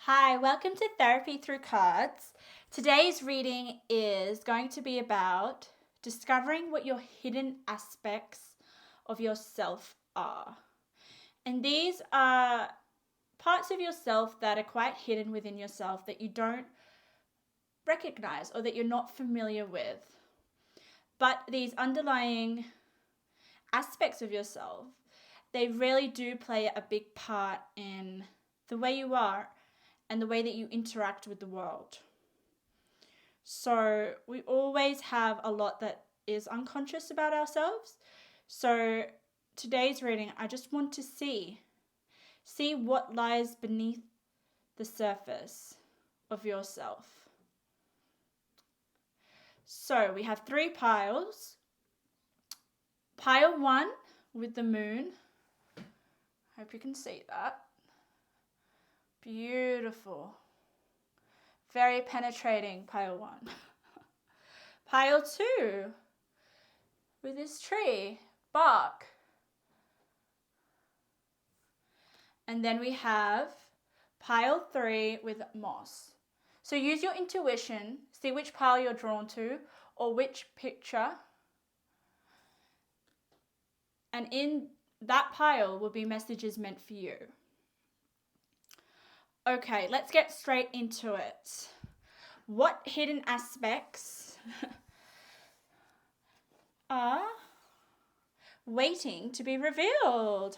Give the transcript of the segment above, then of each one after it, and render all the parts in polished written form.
Hi, welcome to Therapy Through Cards. Today's reading is going to be about discovering what your hidden aspects of yourself are. And these are parts of yourself that are quite hidden within yourself that you don't recognize or that you're not familiar with. But these underlying aspects of yourself, they really do play a big part in the way you are and the way that you interact with the world. So we always have a lot that is unconscious about ourselves. So today's reading, I just want to see what lies beneath the surface of yourself. So we have 3 piles. Pile 1 with the moon. Hope you can see that. Beautiful. Very penetrating, pile 1. Pile 2 with this tree, bark. And then we have pile 3 with moss. So use your intuition, see which pile you're drawn to or which picture. And in that pile will be messages meant for you. Okay, let's get straight into it. What hidden aspects are waiting to be revealed?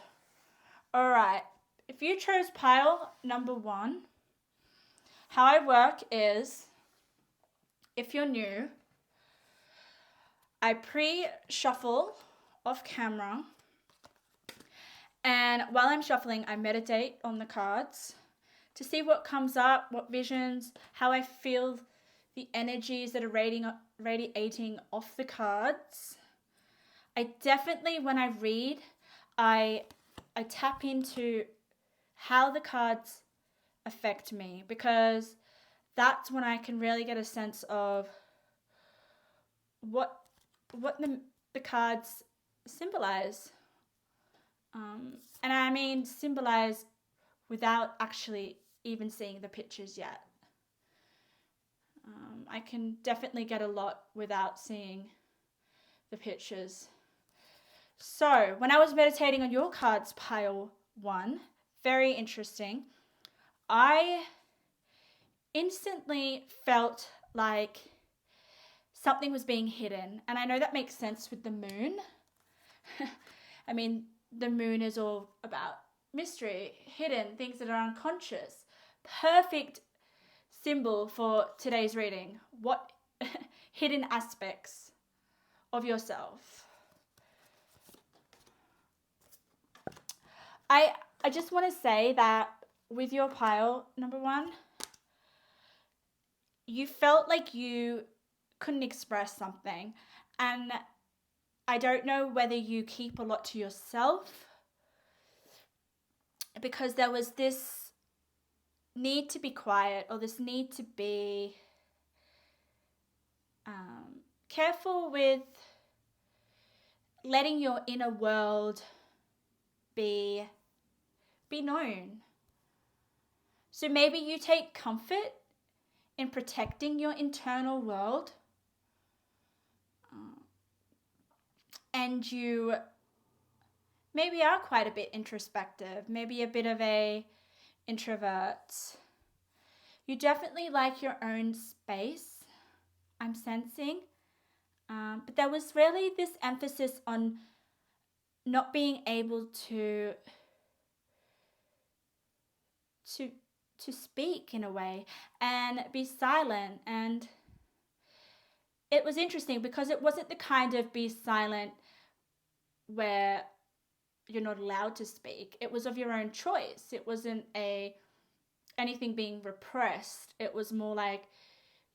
All right, if you chose pile number 1, how I work is, if you're new, I pre-shuffle off camera, and while I'm shuffling, I meditate on the cards to see what comes up, what visions, how I feel the energies that are radiating off the cards. I definitely, when I read, I tap into how the cards affect me, because that's when I can really get a sense of what the cards symbolize. And I mean symbolize without actually even seeing the pictures yet. I can definitely get a lot without seeing the pictures. So when I was meditating on your cards, pile 1, very interesting, I instantly felt like something was being hidden. And I know that makes sense with the moon. I mean, the moon is all about mystery, hidden, things that are unconscious. Perfect symbol for today's reading. What hidden aspects of yourself? I just want to say that with your pile number 1, you felt like you couldn't express something, and I don't know whether you keep a lot to yourself, because there was this need to be quiet, or this need to be careful with letting your inner world be known. So maybe you take comfort in protecting your internal world, and you maybe are quite a bit introspective, maybe a bit of a introvert. You definitely like your own space, I'm sensing. But there was really this emphasis on not being able to speak in a way and be silent. And it was interesting because it wasn't the kind of be silent where you're not allowed to speak. It was of your own choice. It wasn't anything being repressed. It was more like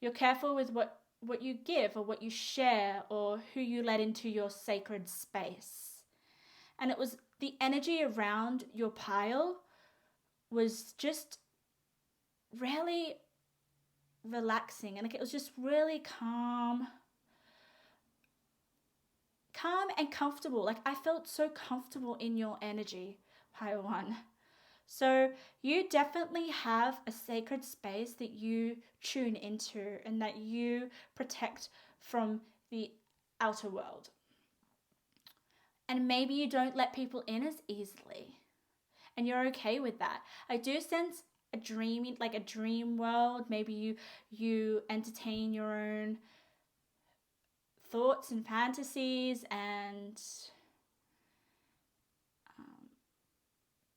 you're careful with what you give or what you share or who you let into your sacred space. And it was the energy around your pile was just really relaxing, and like it was just really calm and comfortable. Like I felt so comfortable in your energy, pile 1. So you definitely have a sacred space that you tune into and that you protect from the outer world. And maybe you don't let people in as easily. And you're okay with that. I do sense a dreaming, like a dream world. Maybe you entertain your own thoughts and fantasies and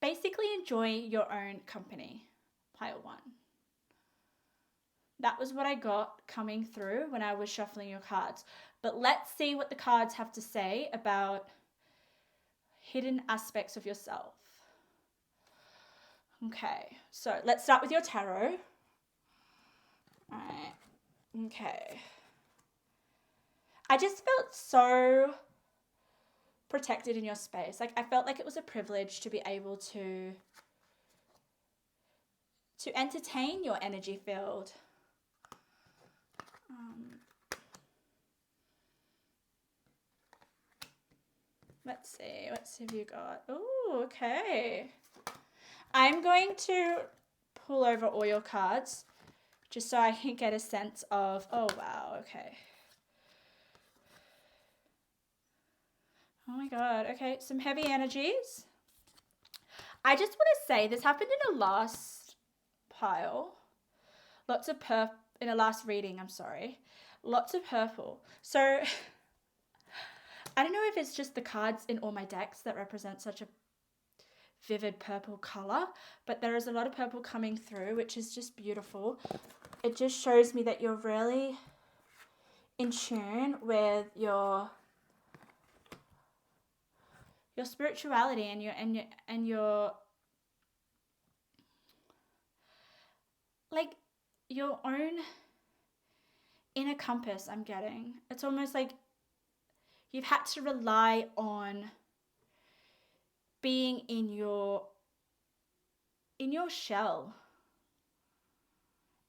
basically enjoy your own company. Pile one. That was what I got coming through when I was shuffling your cards. But let's see what the cards have to say about hidden aspects of yourself. Okay, so let's start with your tarot. All right, okay. I just felt so protected in your space. Like I felt like it was a privilege to be able to entertain your energy field. Let's see, what have you got? Oh, okay. I'm going to pull over all your cards just so I can get a sense of, oh wow, okay. Oh my God, okay, some heavy energies. I just want to say this happened in a last pile. Lots of in a last reading, I'm sorry. Lots of purple. So I don't know if it's just the cards in all my decks that represent such a vivid purple color, but there is a lot of purple coming through, which is just beautiful. It just shows me that you're really in tune with your spirituality and your like your own inner compass. I'm getting, it's almost like you've had to rely on being in your shell,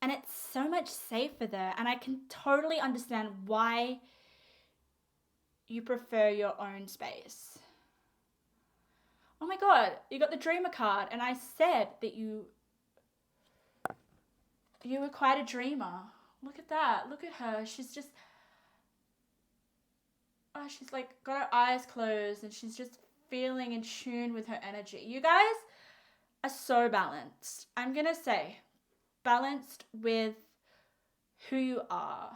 and it's so much safer there, and I can totally understand why you prefer your own space. Oh my God, you got the dreamer card, and I said that you were quite a dreamer. Look at that. Look at her. She's just, oh, she's like got her eyes closed and she's just feeling in tune with her energy. You guys are so balanced. I'm going to say balanced with who you are.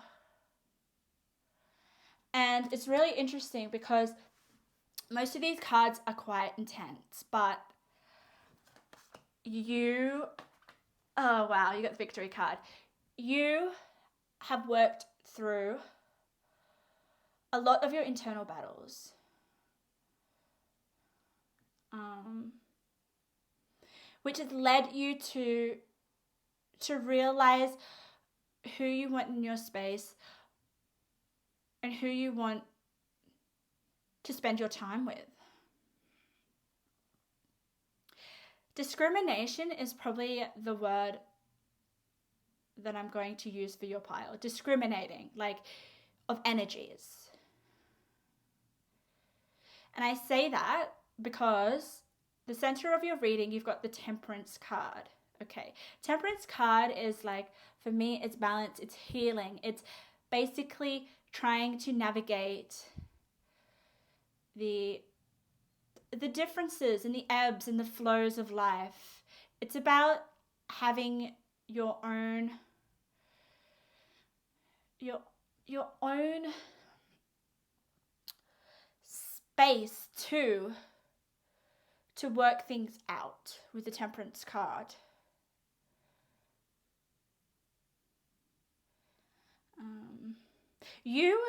And it's really interesting because most of these cards are quite intense, but you, oh wow, you got the victory card. You have worked through a lot of your internal battles. Which has led you to realize who you want in your space and who you want to spend your time with. Discrimination is probably the word that I'm going to use for your pile. Discriminating, like of energies. And I say that because the center of your reading, you've got the Temperance card. Okay, Temperance card is like, for me, it's balance, it's healing. It's basically trying to navigate the differences and the ebbs and the flows of life. It's about having your own space to work things out with the Temperance card. You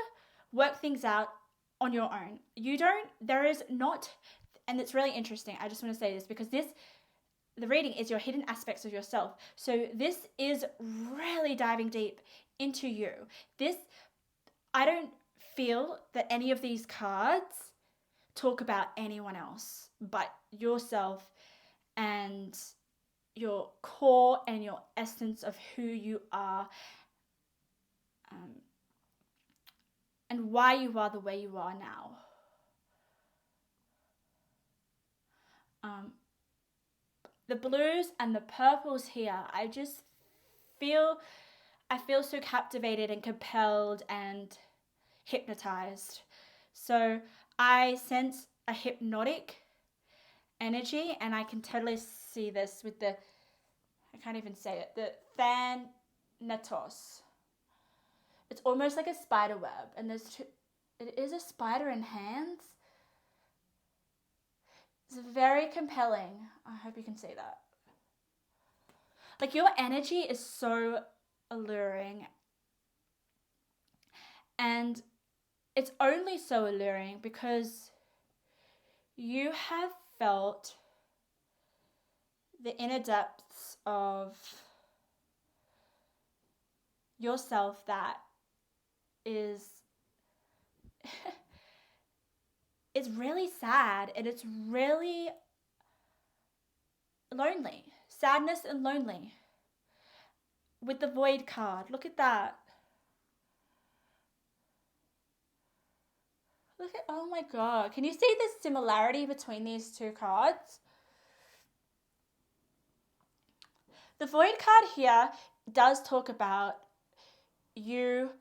work things out on your own. You don't, there is not, and it's really interesting. I just want to say this because the reading is your hidden aspects of yourself. So this is really diving deep into you. I don't feel that any of these cards talk about anyone else but yourself and your core and your essence of who you are, and why you are the way you are now. the blues and the purples here, feel I feel so captivated and compelled and hypnotized. So I sense a hypnotic energy, and I can totally see this with I can't even say it, the Thanatos. It's almost like a spider web, and it is a spider in hands. It's very compelling. I hope you can see that. Like, your energy is so alluring, and it's only so alluring because you have felt the inner depths of yourself that is it's really sad, and it's really lonely. Sadness and lonely. With the void card, look at that. Look at, oh my god, can you see the similarity between these two cards? The void card here does talk about you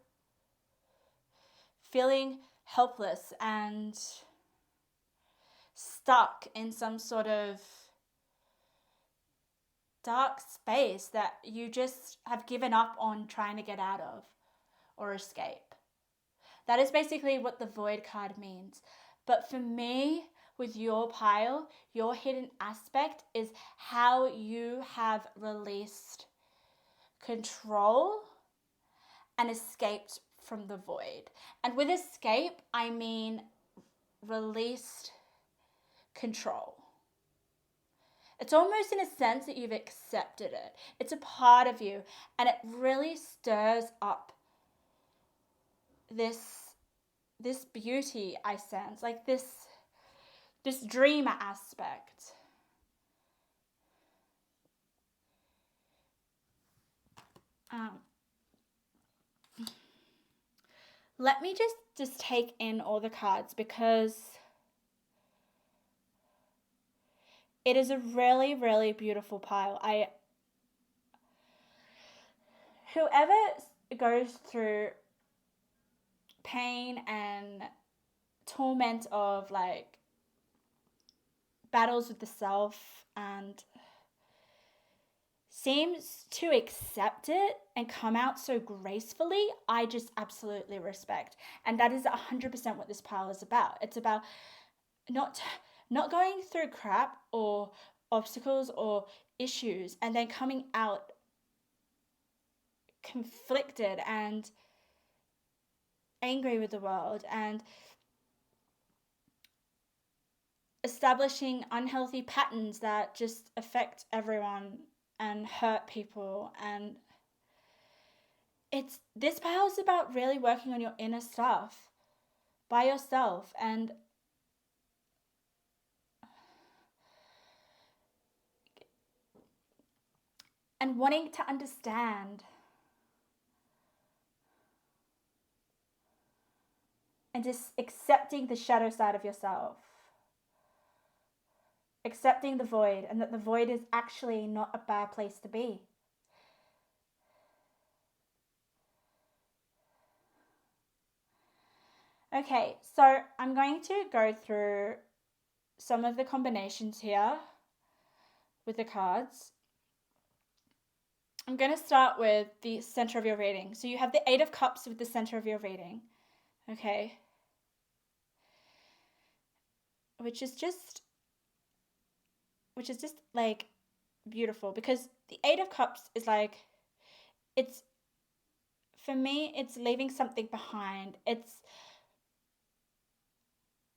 feeling helpless and stuck in some sort of dark space that you just have given up on trying to get out of or escape. That is basically what the void card means. But for me, with your pile, your hidden aspect is how you have released control and escaped from the void. And with escape, I mean released control. It's almost in a sense that you've accepted it. It's a part of you, and it really stirs up this beauty I sense, like this dreamer aspect. Let me just take in all the cards, because it is a really, really beautiful pile. Whoever goes through pain and torment of like battles with the self and seems to accept it and come out so gracefully, I just absolutely respect. And that is 100% what this pile is about. It's about not going through crap or obstacles or issues and then coming out conflicted and angry with the world and establishing unhealthy patterns that just affect everyone and hurt people. And this pile is about really working on your inner stuff by yourself and wanting to understand and just accepting the shadow side of yourself. Accepting the void, and that the void is actually not a bad place to be. Okay, so I'm going to go through some of the combinations here with the cards. I'm going to start with the center of your reading. So you have the 8 of Cups with the center of your reading. Okay. Which is just like beautiful, because the 8 of Cups is like, for me, it's leaving something behind. It's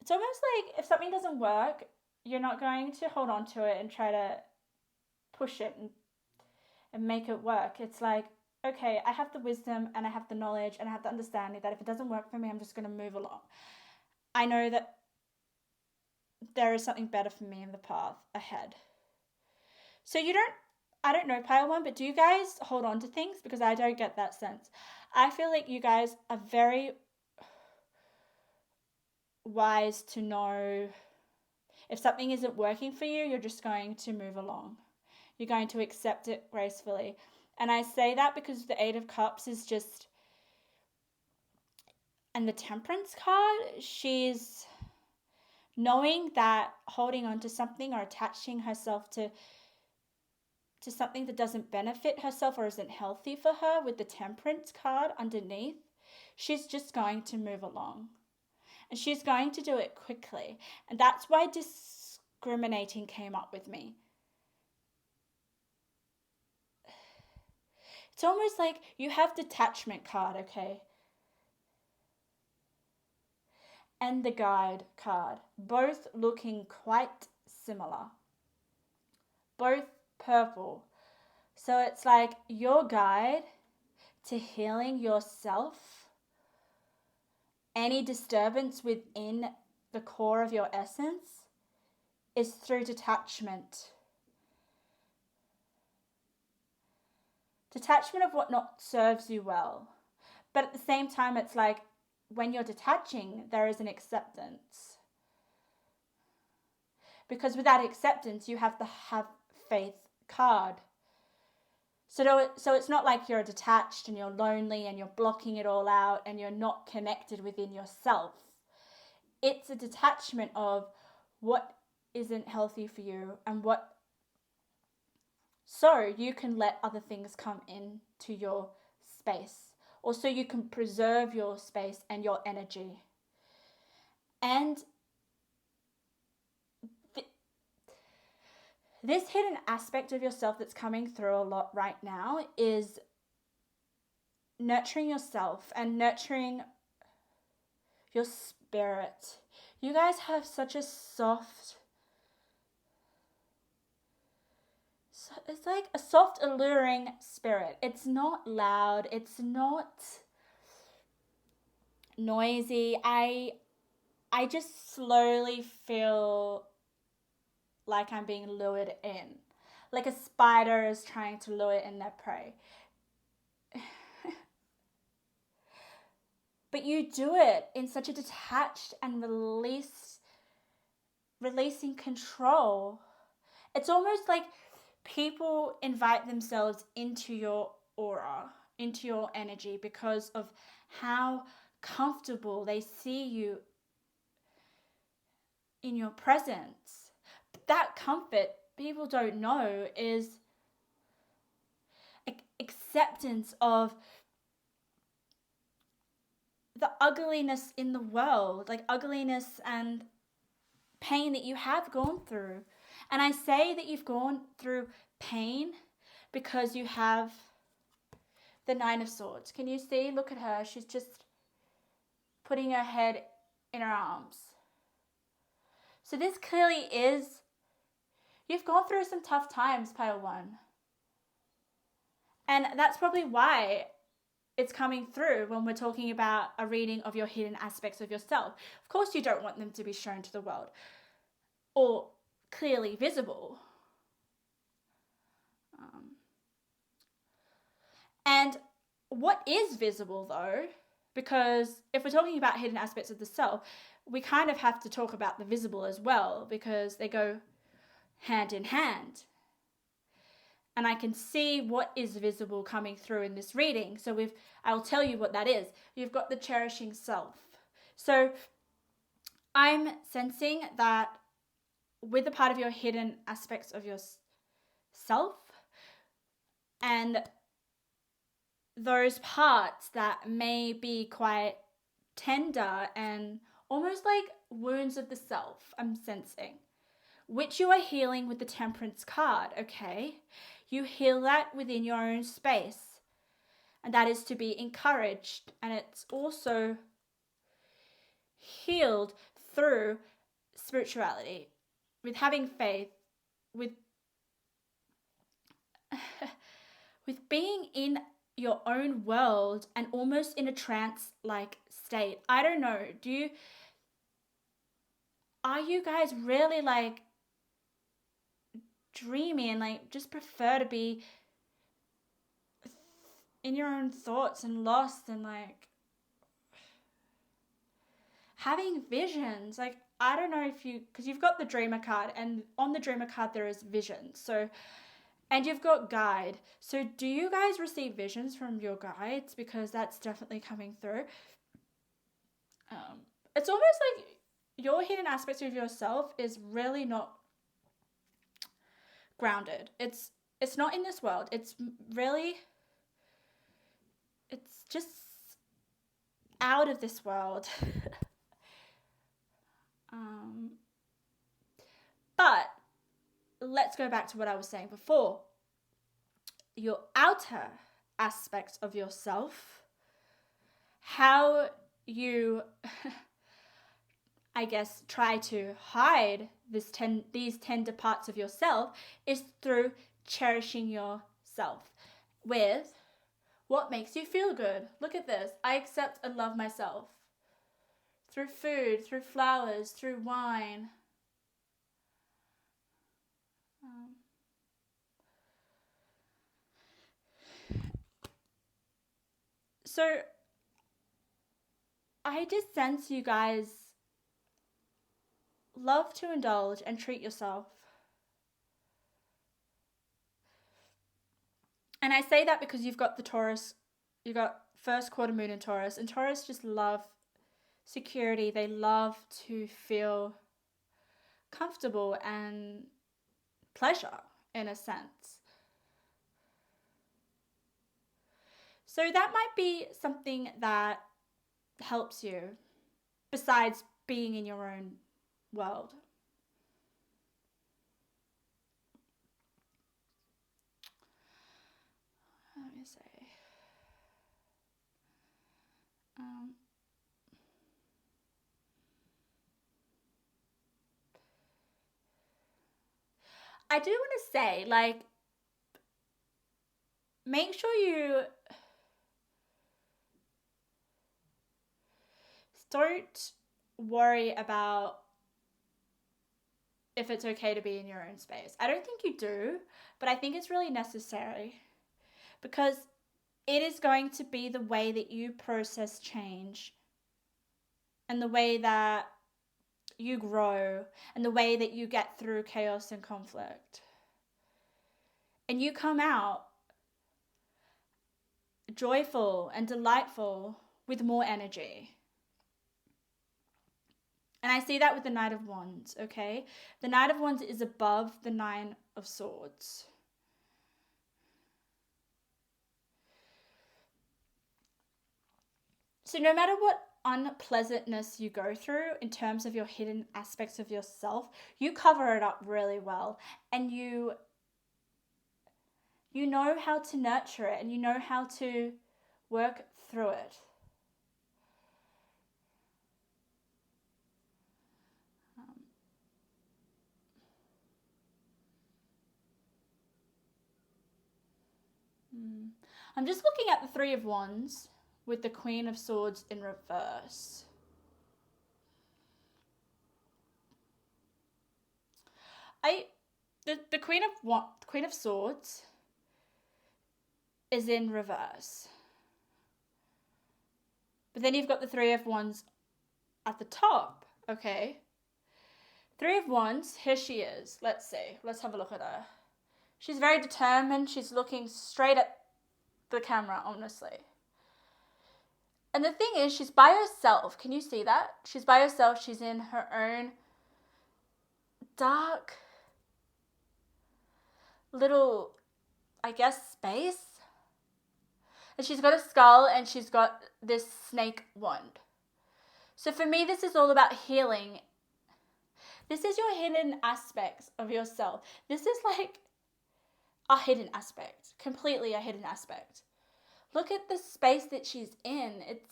almost like if something doesn't work, you're not going to hold on to it and try to push it and make it work. It's like, okay, I have the wisdom and I have the knowledge and I have the understanding that if it doesn't work for me, I'm just going to move along. I know that there is something better for me in the path ahead. So I don't know, pile 1, but do you guys hold on to things? Because I don't get that sense. I feel like you guys are very wise to know if something isn't working for you, you're just going to move along. You're going to accept it gracefully. And I say that because the Eight of Cups is just, and the Temperance card, she's knowing that holding on to something or attaching herself to something that doesn't benefit herself or isn't healthy for her with the Temperance card underneath, she's just going to move along. And she's going to do it quickly. And that's why discriminating came up with me. It's almost like you have detachment card, okay? And the guide card, both looking quite similar. Both purple. So it's like your guide to healing yourself, any disturbance within the core of your essence, is through detachment. Detachment of what not serves you well. But at the same time, it's like when you're detaching, there is an acceptance. Because without acceptance, you have the have faith card. So it's not like you're detached and you're lonely and you're blocking it all out and you're not connected within yourself. It's a detachment of what isn't healthy for you and what, so you can let other things come into your space. Also, you can preserve your space and your energy. And this hidden aspect of yourself that's coming through a lot right now is nurturing yourself and nurturing your spirit. You guys have such a soft, it's like a soft, alluring spirit. It's not loud. It's not noisy. I just slowly feel like I'm being lured in. Like a spider is trying to lure in their prey. But you do it in such a detached and releasing control. It's almost like people invite themselves into your aura, into your energy, because of how comfortable they see you in your presence. But that comfort, people don't know, is acceptance of the ugliness in the world, like ugliness and pain that you have gone through. And I say that you've gone through pain because you have the Nine of Swords. Can you see? Look at her. She's just putting her head in her arms. So this clearly is, you've gone through some tough times, Pile 1. And that's probably why it's coming through when we're talking about a reading of your hidden aspects of yourself. Of course, you don't want them to be shown to the world or clearly visible. And what is visible, though, because if we're talking about hidden aspects of the self, we kind of have to talk about the visible as well, because they go hand in hand. And I can see what is visible coming through in this reading. So I'll tell you what that is. You've got the cherishing self. So I'm sensing that with a part of your hidden aspects of yourself, and those parts that may be quite tender and almost like wounds of the self, I'm sensing, which you are healing with the Temperance card, okay? You heal that within your own space, and that is to be encouraged. And it's also healed through spirituality, with having faith, with with being in your own world and almost in a trance-like state. I don't know, are you guys really like dreamy and like just prefer to be in your own thoughts and lost and like having visions? Like, I don't know if because you've got the Dreamer card, and on the Dreamer card there is vision. So And you've got guide. So do you guys receive visions from your guides? Because that's definitely coming through. It's almost like your hidden aspects of yourself is really not grounded. It's not in this world. It's really, it's just out of this world. But let's go back to what I was saying before. Your outer aspects of yourself, how you I guess try to hide these tender parts of yourself, is through cherishing yourself with what makes you feel good. Look at this. I accept and love myself through food, through flowers, through wine. So I just sense you guys love to indulge and treat yourself. And I say that because you've got the Taurus, you've got first quarter moon in Taurus, and Taurus just love security. They love to feel comfortable and pleasure in a sense. So that might be something that helps you besides being in your own world. Let me say. I do want to say, like, make sure you don't worry about if it's okay to be in your own space. I don't think you do, but I think it's really necessary because it is going to be the way that you process change and the way that you grow and the way that you get through chaos and conflict. And you come out joyful and delightful with more energy. And I see that with the Knight of Wands, okay? The Knight of Wands is above the Nine of Swords. So no matter what unpleasantness you go through in terms of your hidden aspects of yourself, you cover it up really well, and you know how to nurture it, and you know how to work through it. I'm just looking at the Three of Wands with the Queen of Swords in reverse. The Queen of Swords is in reverse. But then you've got the Three of Wands at the top, okay? Three of Wands, here she is. Let's see. Let's have a look at her. She's very determined. She's looking straight at the camera, honestly. And the thing is, she's by herself. Can you see that? She's by herself. She's in her own dark little, I guess, space. And she's got a skull and she's got this snake wand. So for me, this is all about healing. This is your hidden aspects of yourself. This is like a hidden aspect, completely a hidden aspect. Look at the space that she's in. It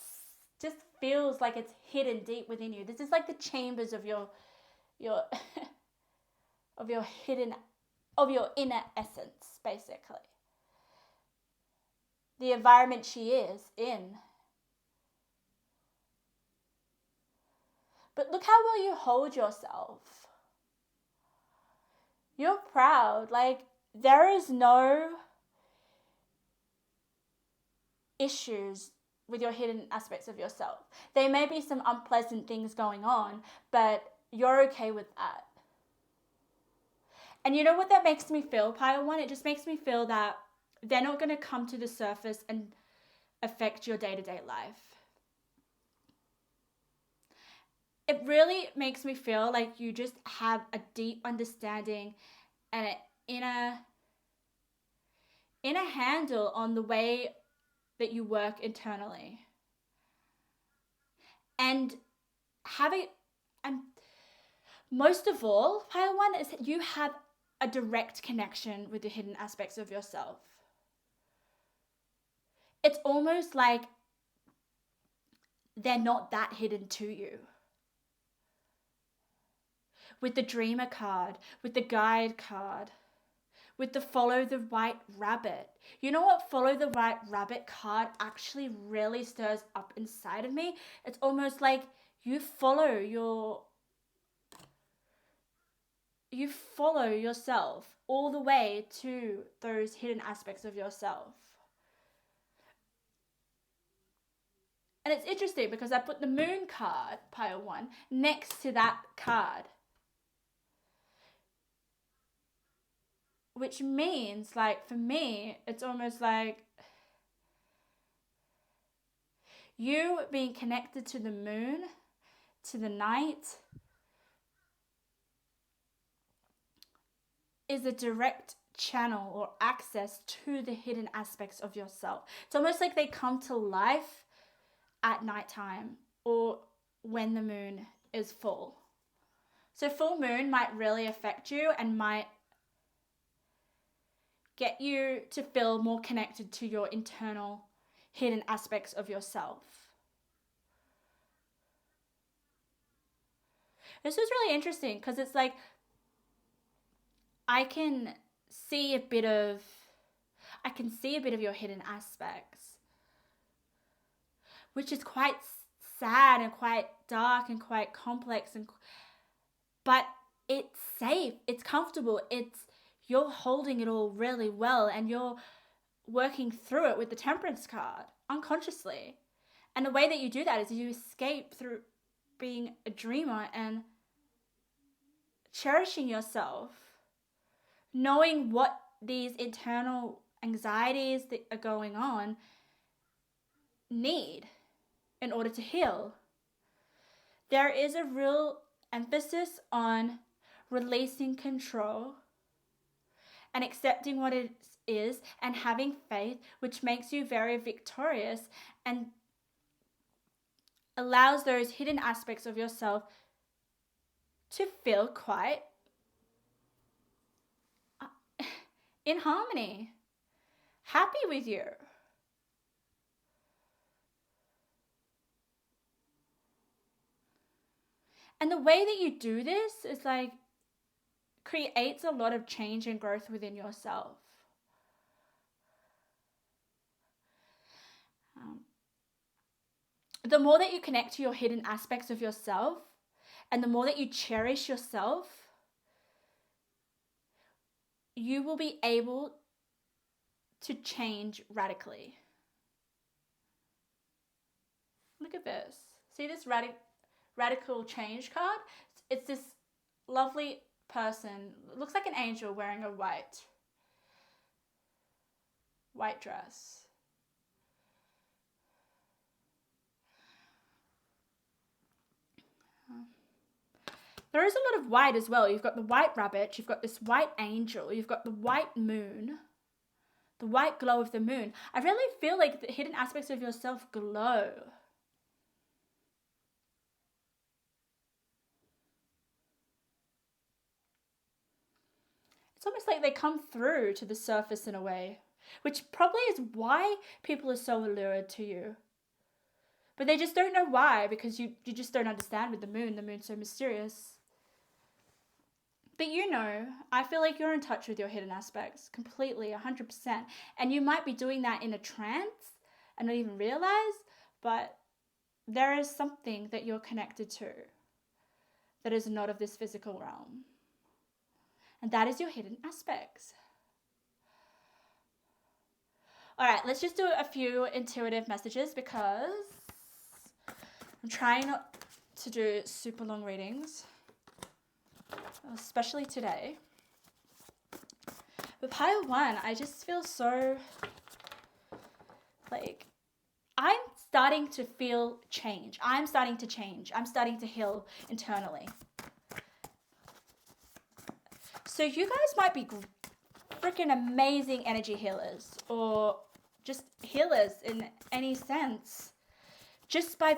just feels like it's hidden deep within you. This is like the chambers of your of your inner essence, basically. The environment she is in. But look how well you hold yourself. You're proud. Like, there is no issues with your hidden aspects of yourself. There may be some unpleasant things going on, but you're okay with that. And you know what that makes me feel, Pile One? It just makes me feel that they're not going to come to the surface and affect your day-to-day life. It really makes me feel like you just have a deep understanding and an inner handle on the way that you work internally. And having, and most of all, Pile One, is that you have a direct connection with the hidden aspects of yourself. It's almost like they're not that hidden to you. With the dreamer card, with the guide card, with the follow the white rabbit. You know what follow the white rabbit card actually really stirs up inside of me? It's almost like you follow yourself all the way to those hidden aspects of yourself. And it's interesting because I put the moon card, Pile One, next to that card. Which means, like, for me, it's almost like you being connected to the moon, to the night, is a direct channel or access to the hidden aspects of yourself. It's almost like they come to life at nighttime or when the moon is full. So full moon might really affect you and might get you to feel more connected to your internal hidden aspects of yourself. This was really interesting because it's like I can see a bit of your hidden aspects, which is quite sad and quite dark and quite complex, but it's safe, it's comfortable, you're holding it all really well and you're working through it with the Temperance card unconsciously. And the way that you do that is you escape through being a dreamer and cherishing yourself, knowing what these internal anxieties that are going on need in order to heal. There is a real emphasis on releasing control and accepting what it is and having faith, which makes you very victorious and allows those hidden aspects of yourself to feel quite in harmony, happy with you. And the way that you do this is like creates a lot of change and growth within yourself. The more that you connect to your hidden aspects of yourself and the more that you cherish yourself, you will be able to change radically. Look at this. See this radical change card? It's this lovely person. It looks like an angel wearing a white dress. There is a lot of white as well. You've got the white rabbit, you've got this white angel, you've got the white moon, the white glow of the moon. I really feel like the hidden aspects of yourself glow. It's almost like they come through to the surface in a way, which probably is why people are so allured to you. But they just don't know why, because you just don't understand with the moon. The moon's so mysterious. But I feel like you're in touch with your hidden aspects completely, 100%. And you might be doing that in a trance and not even realize, but there is something that you're connected to that is not of this physical realm. And that is your hidden aspects. All right, let's just do a few intuitive messages because I'm trying not to do super long readings, especially today. With pile 1, I just feel so like I'm starting to feel change. I'm starting to change. I'm starting to heal internally. So you guys might be freaking amazing energy healers, or just healers in any sense, just by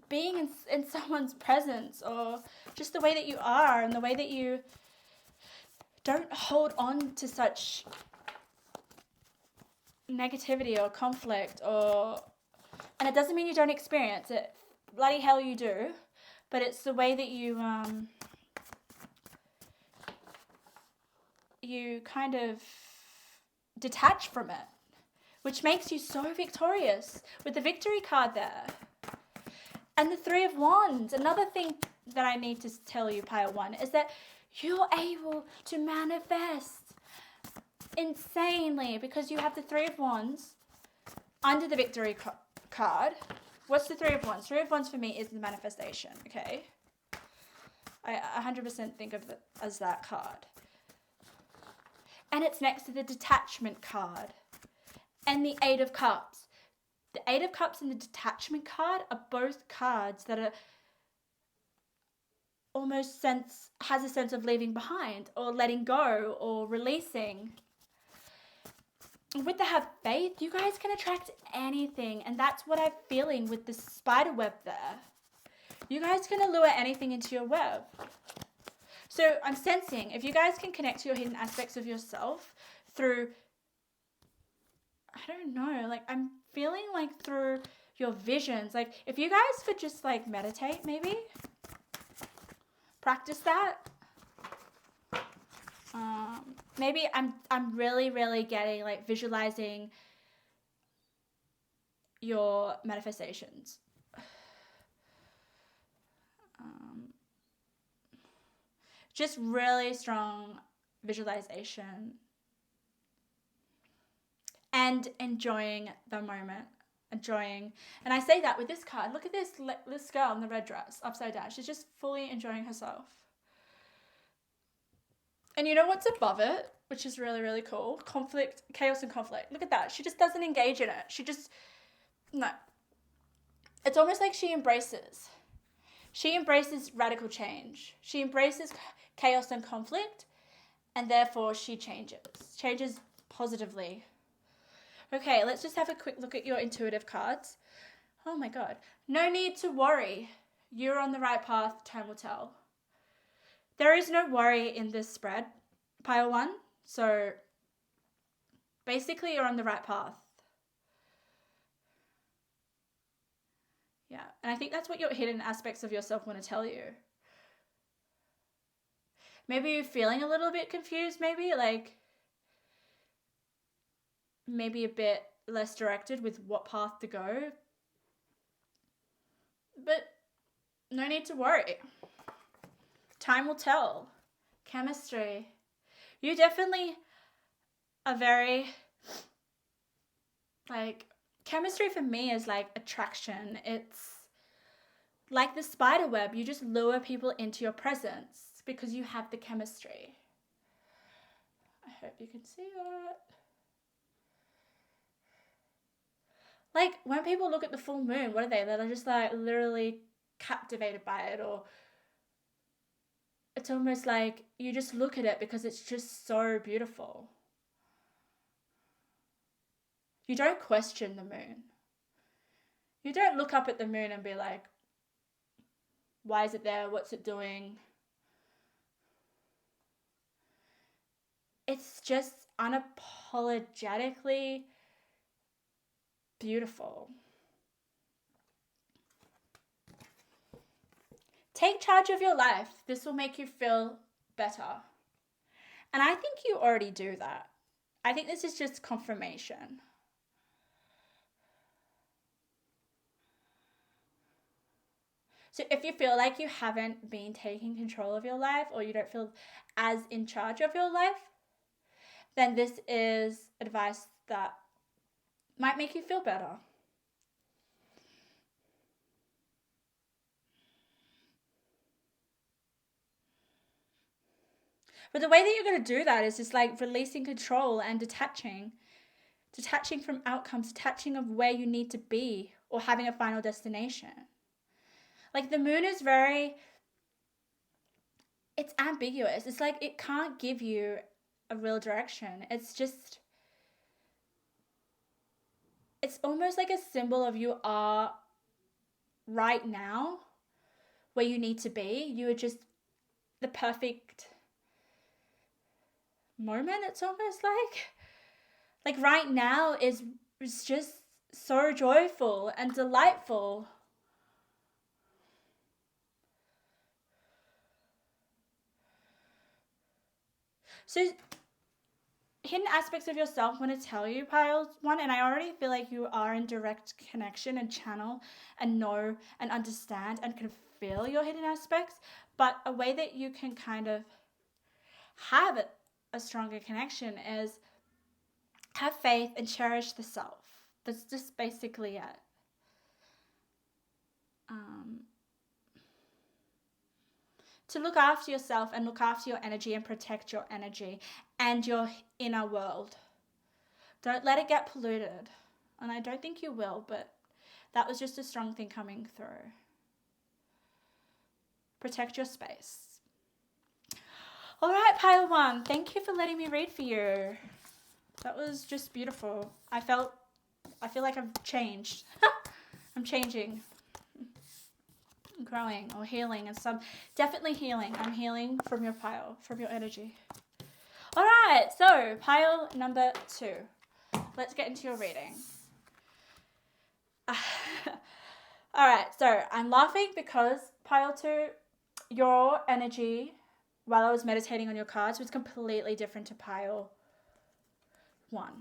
being in someone's presence, or just the way that you are and the way that you don't hold on to such negativity or conflict, and it doesn't mean you don't experience it. Bloody hell you do. But it's the way that you kind of detach from it, which makes you so victorious with the victory card there. And the 3 of Wands. Another thing that I need to tell you, pile 1, is that you're able to manifest insanely because you have the 3 of Wands under the victory card. What's the 3 of Wands? 3 of Wands for me is the manifestation, okay? I 100% think of it as that card. And it's next to the detachment card and the 8 of Cups. The 8 of Cups and the detachment card are both cards that are almost has a sense of leaving behind or letting go or releasing. With the have faith, you guys can attract anything, and that's what I'm feeling with the spider web there. You guys can allure anything into your web. So I'm sensing if you guys can connect to your hidden aspects of yourself through, I don't know, like I'm feeling like through your visions. Like if you guys could just like meditate, maybe practice that. Maybe I'm really getting like visualizing your manifestations. Just really strong visualization and enjoying the moment. And I say that with this card. Look at this girl in the red dress upside down. She's just fully enjoying herself. And you know what's above it, which is really cool? Conflict, chaos and conflict. Look at that. She just doesn't engage in it. No. It's almost like she embraces radical change. She embraces chaos and conflict, and therefore she changes positively. Okay, let's just have a quick look at your intuitive cards. Oh my God. No need to worry. You're on the right path. Time will tell. There is no worry in this spread, pile 1. So basically you're on the right path. Yeah, and I think that's what your hidden aspects of yourself want to tell you. Maybe you're feeling a little bit confused, maybe a bit less directed with what path to go. But no need to worry. Time will tell. Chemistry. You definitely are very, chemistry for me is like attraction. It's like the spider web. You just lure people into your presence because you have the chemistry. I hope you can see that. Like when people look at the full moon, what are they? They're just like literally captivated by it, or it's almost like you just look at it because it's just so beautiful. You don't question the moon. You don't look up at the moon and be like, why is it there? What's it doing? It's just unapologetically beautiful. Take charge of your life. This will make you feel better. And I think you already do that. I think this is just confirmation. So if you feel like you haven't been taking control of your life, or you don't feel as in charge of your life, then this is advice that might make you feel better. But the way that you're going to do that is just like releasing control and detaching from outcomes, detaching of where you need to be or having a final destination. Like the moon is it's ambiguous. It's like it can't give you a real direction. It's almost like a symbol of you are right now where you need to be. You are just the perfect moment. It's almost like right now is just so joyful and delightful. So hidden aspects of yourself, I want to tell you, Pile 1, and I already feel like you are in direct connection and channel and know and understand and can feel your hidden aspects, but a way that you can kind of have a stronger connection is have faith and cherish the self. That's just basically it. To look after yourself and look after your energy and protect your energy and your inner world. Don't let it get polluted. And I don't think you will, but that was just a strong thing coming through. Protect your space. All right, Pile 1, thank you for letting me read for you. That was just beautiful. I feel like I've changed. I'm changing. I'm growing or healing and some definitely healing. I'm healing from your pile, from your energy. All right, so pile number 2. Let's get into your reading. All right, so I'm laughing because pile 2, your energy while I was meditating on your cards was completely different to pile 1.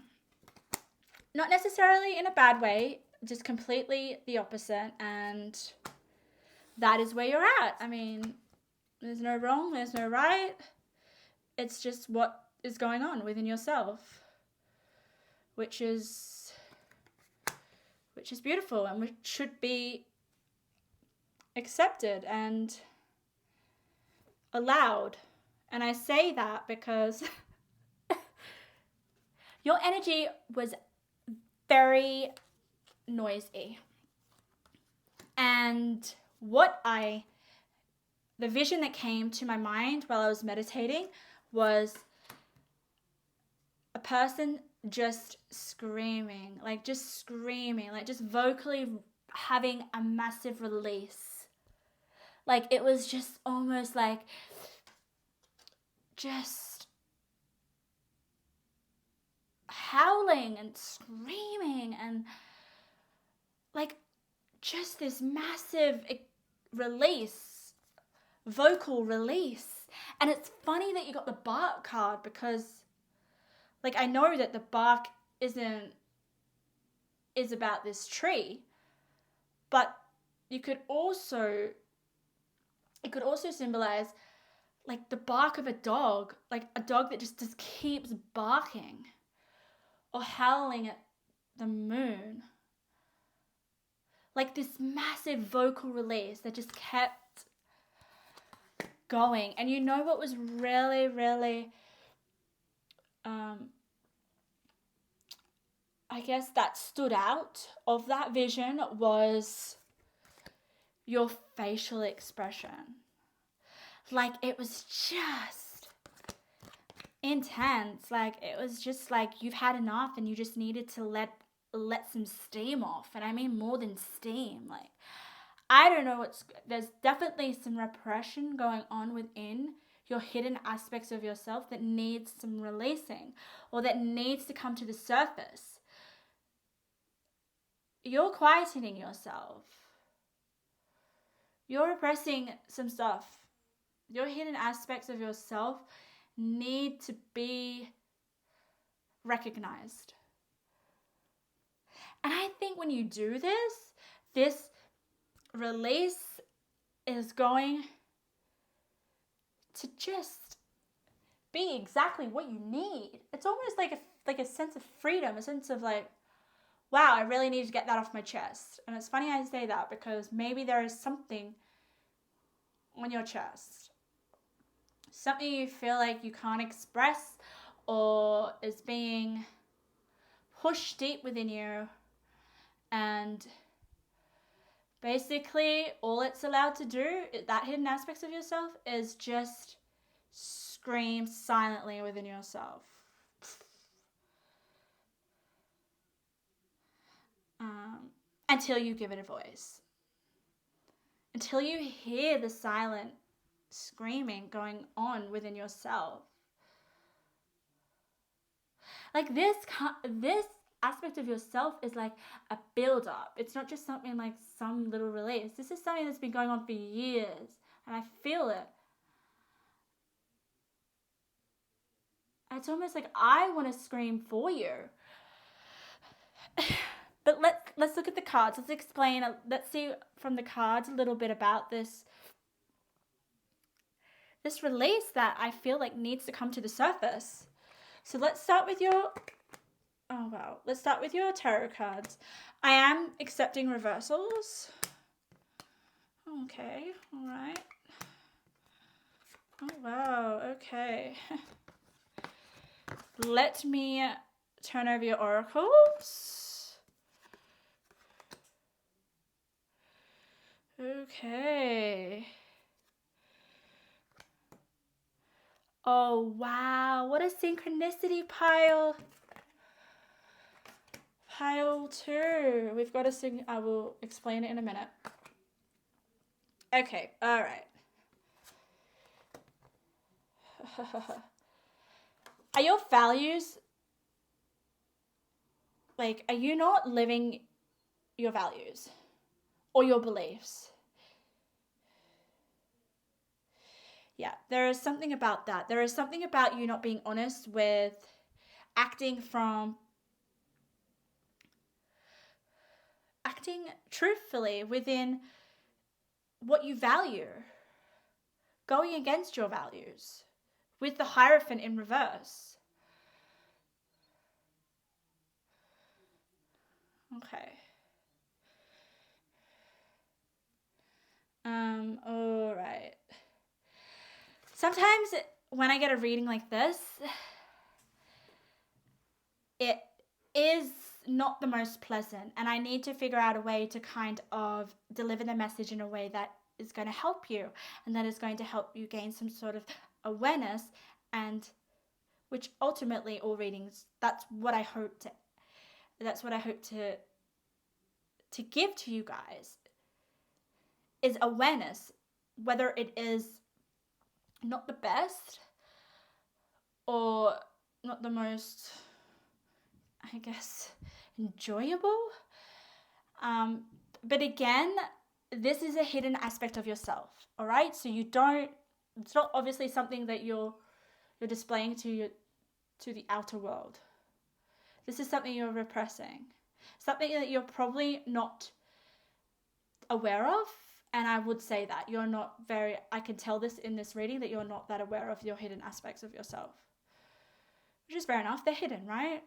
Not necessarily in a bad way, just completely the opposite, and that is where you're at. I mean, there's no wrong, there's no right. It's just what is going on within yourself, which is beautiful and which should be accepted and allowed. And I say that because your energy was very noisy. And the vision that came to my mind while I was meditating was a person just screaming, like just vocally having a massive release. Like it was just almost like just howling and screaming and like just this massive release, vocal release. And it's funny that you got the bark card because like I know that the bark is about this tree, but it could also symbolize like the bark of a dog, like a dog that just keeps barking or howling at the moon. Like this massive vocal release that just kept going. And you know what was really, really, I guess that stood out of that vision was your facial expression. Like it was just intense. Like it was just like you've had enough and you just needed to let some steam off. And I mean more than steam. Like I don't know there's definitely some repression going on within your hidden aspects of yourself that needs some releasing or that needs to come to the surface. You're quietening yourself. You're repressing some stuff. Your hidden aspects of yourself need to be recognized. And I think when you do this release is going to just be exactly what you need. It's almost like a sense of freedom, a sense of like, wow, I really need to get that off my chest. And it's funny I say that because maybe there is something on your chest something you feel like you can't express or is being pushed deep within you. And basically, all it's allowed to do, that hidden aspects of yourself, is just scream silently within yourself. Until you give it a voice. Until you hear the silent screaming going on within yourself. Like this aspect of yourself is like a build up. It's not just something like some little release. This is something that's been going on for years, and I feel it. It's almost like I want to scream for you. But let's look at the cards. Let's explain. Let's see from the cards a little bit about this release that I feel like needs to come to the surface. So let's start with your let's start with your tarot cards. I am accepting reversals. Okay, all right. Oh wow, okay. Let me turn over your oracles. Okay. Oh wow, what a synchronicity pile. Pile 2. We've got I will explain it in a minute. Okay, all right. Are your values, like, are you not living your values or your beliefs? Yeah, there is something about that. There is something about you not being honest with acting truthfully within what you value, going against your values with the Hierophant in reverse. Okay. All right. Sometimes when I get a reading like this, it is not the most pleasant, and I need to figure out a way to kind of deliver the message in a way that is going to help you, and that is going to help you gain some sort of awareness, and which ultimately all readings, that's what I hope to give to you guys, is awareness, whether it is not the best or not the most, I guess, enjoyable. But again, this is a hidden aspect of yourself, all right? So it's not obviously something that you're displaying to the outer world. This is something you're repressing, something that you're probably not aware of. And I would say that you're not I can tell this in this reading, that you're not that aware of your hidden aspects of yourself. Which is fair enough, they're hidden, right?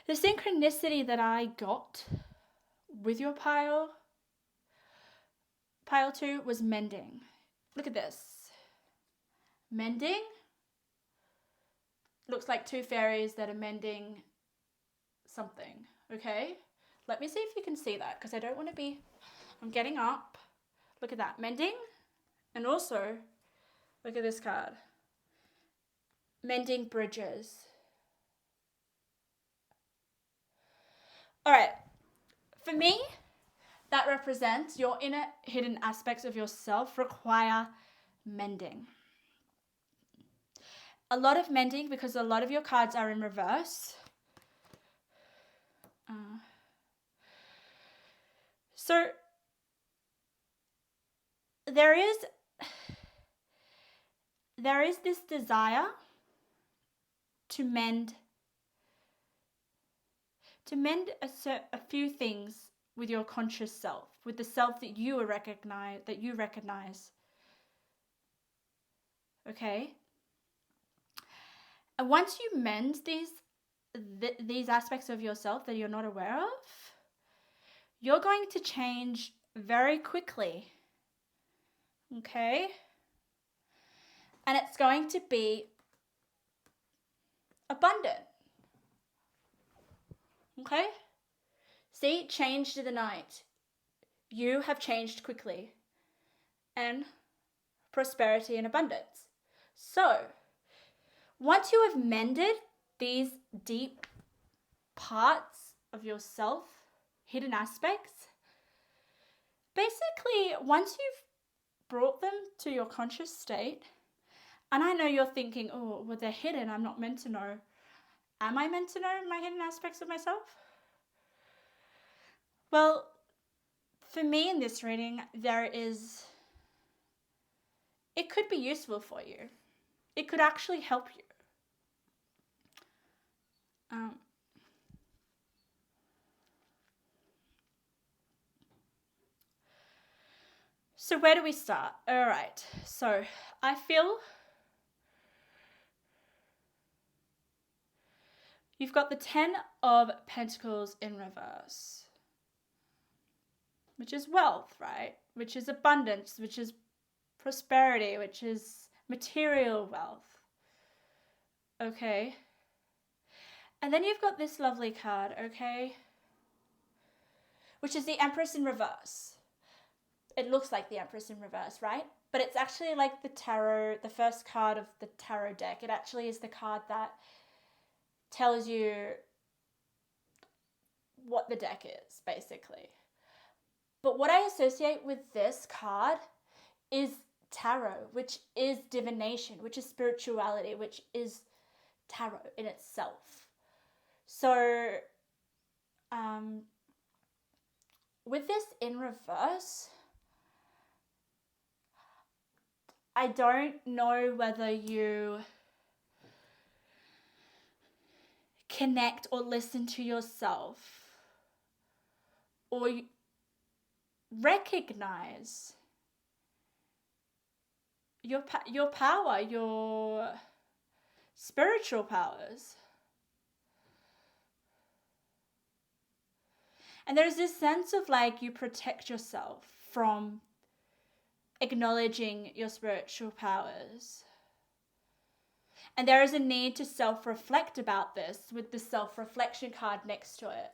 The synchronicity that I got with your pile 2 was mending. Look at this. Mending looks like 2 fairies that are mending something, okay? Let me see if you can see that, because I don't want to be, I'm getting up. Look at that, mending. And also, look at this card. Mending bridges. All right, for me, that represents your inner hidden aspects of yourself require mending. A lot of mending, because a lot of your cards are in reverse. So there is this desire to mend a few things with your conscious self, with the self that you recognize. Okay? And once you mend these aspects of yourself that you're not aware of, you're going to change very quickly. Okay? And it's going to be abundant. Okay? See, change to the night. You have changed quickly. And prosperity and abundance. So, once you have mended these deep parts of yourself, hidden aspects, basically, once you've brought them to your conscious state, and I know you're thinking, oh, well, they're hidden, I'm not meant to know. Am I meant to know my hidden aspects of myself? Well, for me in this reading, it could be useful for you. It could actually help you. So where do we start? All right. So I feel you've got the 10 of Pentacles in reverse, which is wealth, right? Which is abundance, which is prosperity, which is material wealth. Okay. And then you've got this lovely card, okay? Which is the Empress in reverse. It looks like the Empress in reverse, right? But it's actually like the tarot, the first card of the tarot deck. It actually is the card that tells you what the deck is, basically. But what I associate with this card is tarot, which is divination, which is spirituality, which is tarot in itself. So, with this in reverse, I don't know whether you connect or listen to yourself or recognize your power, your spiritual powers. And there's this sense of like you protect yourself from acknowledging your spiritual powers. And there is a need to self-reflect about this with the self-reflection card next to it.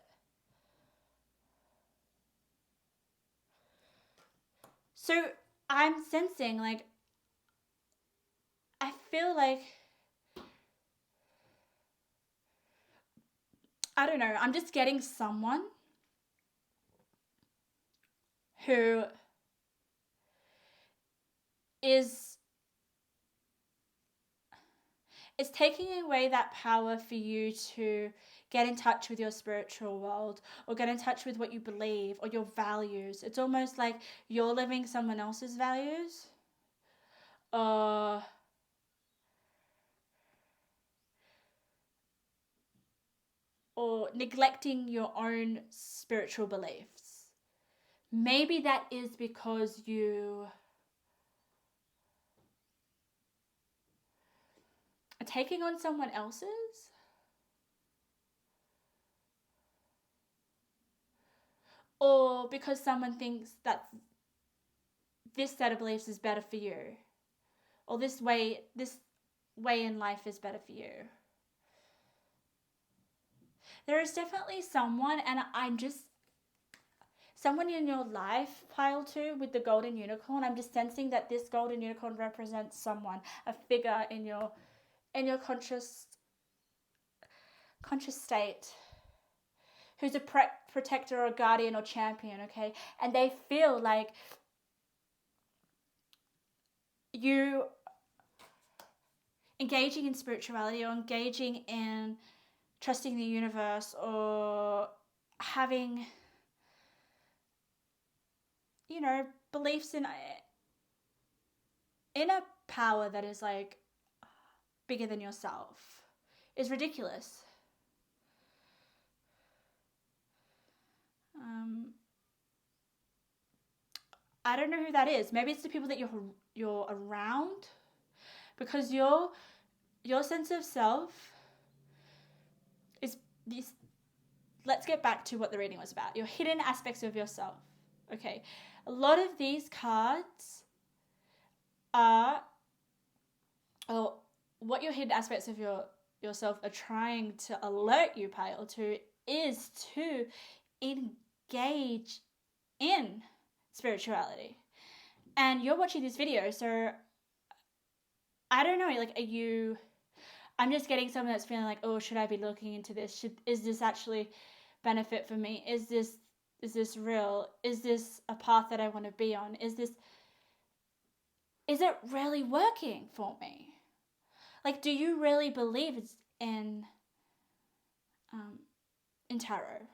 So I'm sensing like, I feel like, I don't know, I'm just getting someone who is taking away that power for you to get in touch with your spiritual world or get in touch with what you believe or your values. It's almost like you're living someone else's values or neglecting your own spiritual beliefs. Maybe that is because you are taking on someone else's, or because someone thinks that this set of beliefs is better for you, or this way in life is better for you. There is definitely someone, and someone in your life, pile 2, with the golden unicorn. I'm just sensing that this golden unicorn represents someone, a figure in your conscious state, who's a protector or guardian or champion, okay? And they feel like you engaging in spirituality or engaging in trusting the universe or having, beliefs in a power that is like bigger than yourself is ridiculous. I don't know who that is. Maybe it's the people that you're around, because your sense of self is this. let's get back to what the reading was about. Your hidden aspects of yourself. Okay. A lot of these cards are, or what your hidden aspects of yourself are trying to alert you, Pile, to is to engage in spirituality. And you're watching this video, so I don't know, like, are you, I'm just getting someone that's feeling like, oh, should I be looking into this? Is this actually benefit for me? Is this real? Is this a path that I want to be on? Is it really working for me? Like, do you really believe it's in tarot?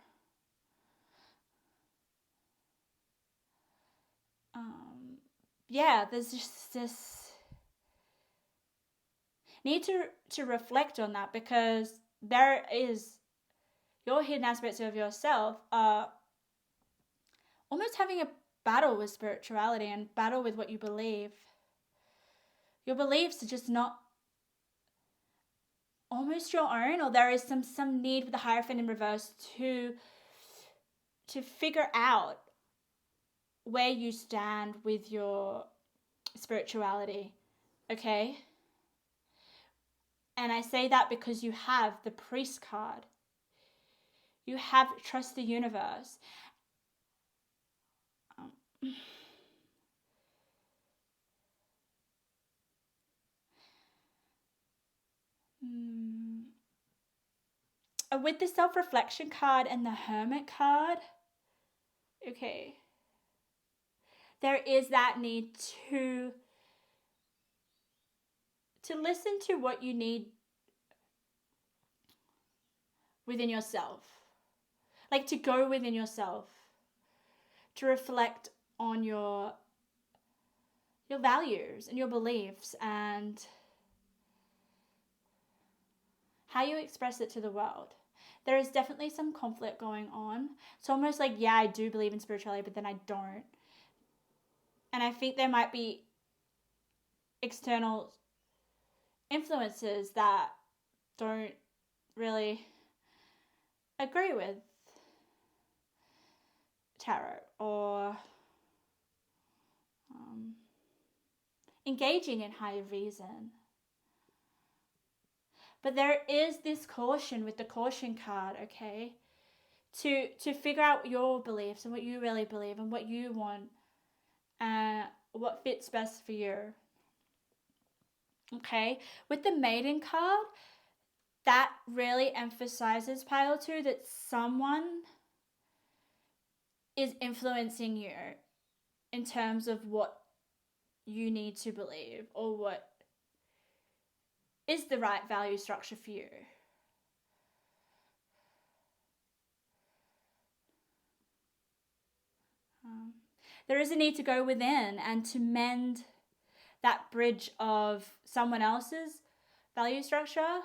Yeah, there's just this need to reflect on that, because there is your hidden aspects of yourself are almost having a battle with spirituality and battle with what you believe. Your beliefs are just not almost your own, or there is some need with the Hierophant in reverse to figure out where you stand with your spirituality, okay? And I say that because you have the Priest card. You have trust the universe. With the self-reflection card and the Hermit card, okay, there is that need to listen to what you need within yourself. Like, to go within yourself, to reflect on your values and your beliefs and how you express it to the world. There is definitely some conflict going on. It's almost like, yeah, I do believe in spirituality, but then I don't. And I think there might be external influences that don't really agree with tarot or engaging in higher reason. But there is this caution with the caution card, okay? To figure out your beliefs and what you really believe and what you want and what fits best for you. Okay? With the Maiden card, that really emphasizes, Pile 2, that someone is influencing you in terms of what you need to believe or what is the right value structure for you. There is a need to go within and to mend that bridge of someone else's value structure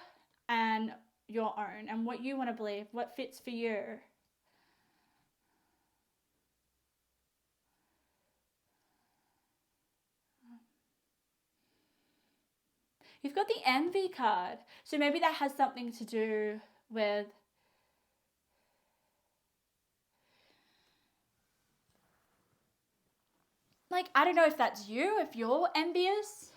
and your own, and what you want to believe, what fits for you. You've got the Envy card, so maybe that has something to do with like, I don't know if that's you, if you're envious.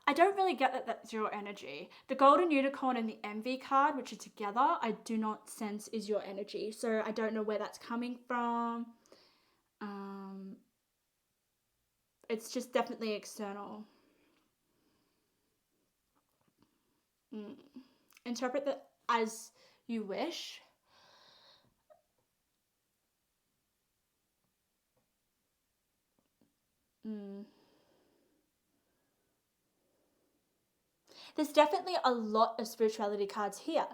I don't really get that that's your energy. The Golden Unicorn and the Envy card, which are together, I do not sense is your energy. So I don't know where that's coming from. It's just definitely external. Interpret that as you wish. There's definitely a lot of spirituality cards here,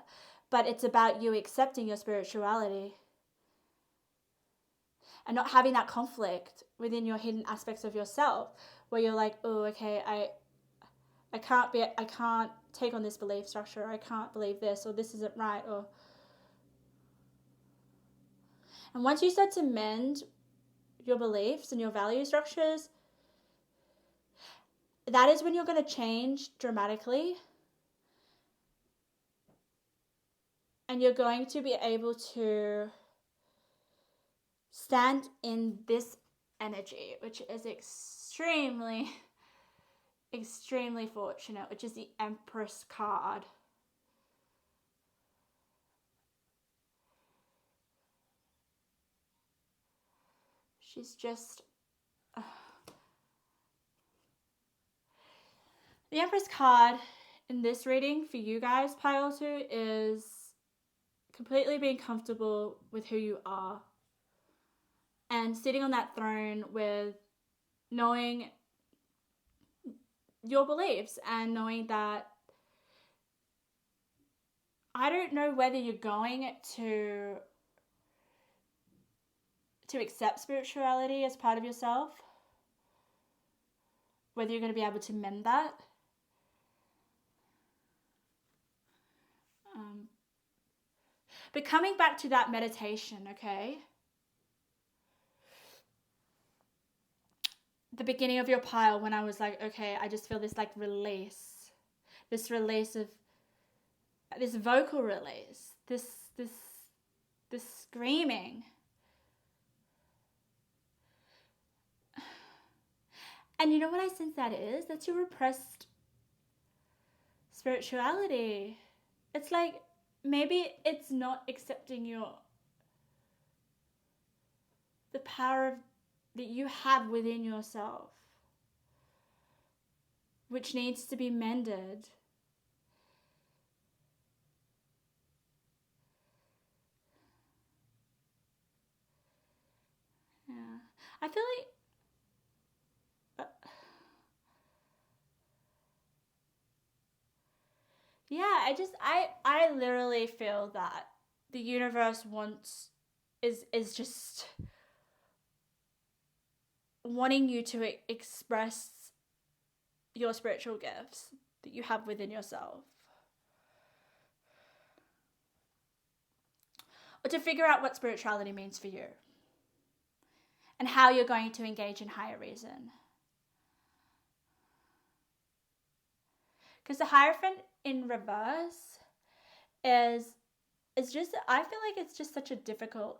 but it's about you accepting your spirituality and not having that conflict within your hidden aspects of yourself where you're like, oh, okay, I can't take on this belief structure, I can't believe this, or this isn't right, or. And once you start to mend your beliefs and your value structures, that is when you're going to change dramatically. And you're going to be able to stand in this energy, which is extremely, extremely fortunate, which is the Empress card. She's just... The Empress card in this reading for you guys, pile 2, is completely being comfortable with who you are and sitting on that throne with knowing your beliefs and knowing that I don't know whether you're going to accept spirituality as part of yourself, whether you're going to be able to mend that. But coming back to that meditation, okay? The beginning of your pile, when I was like, okay, I just feel this like release. This release of, this vocal release. This screaming. And you know what I sense that is? That's your repressed spirituality. It's like, maybe it's not accepting the power that you have within yourself, which needs to be mended. Yeah, I feel like I literally feel that the universe is just wanting you to express your spiritual gifts that you have within yourself, or to figure out what spirituality means for you and how you're going to engage in higher reason. Because the Hierophant in reverse is just, I feel like it's just such a difficult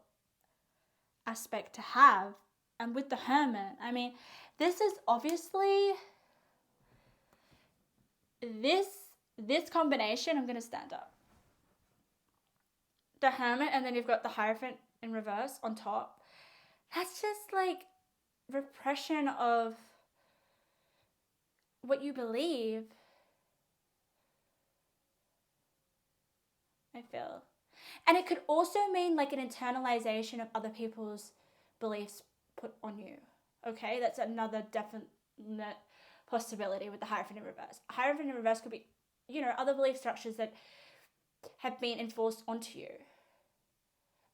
aspect to have. And with the Hermit, I mean, this is obviously, this combination, I'm going to stand up. The Hermit, and then you've got the Hierophant in reverse on top. That's just like repression of what you believe, I feel. And it could also mean like an internalization of other people's beliefs put on you. Okay, that's another definite possibility with the Hierophant in reverse. Hierophant in reverse could be, other belief structures that have been enforced onto you,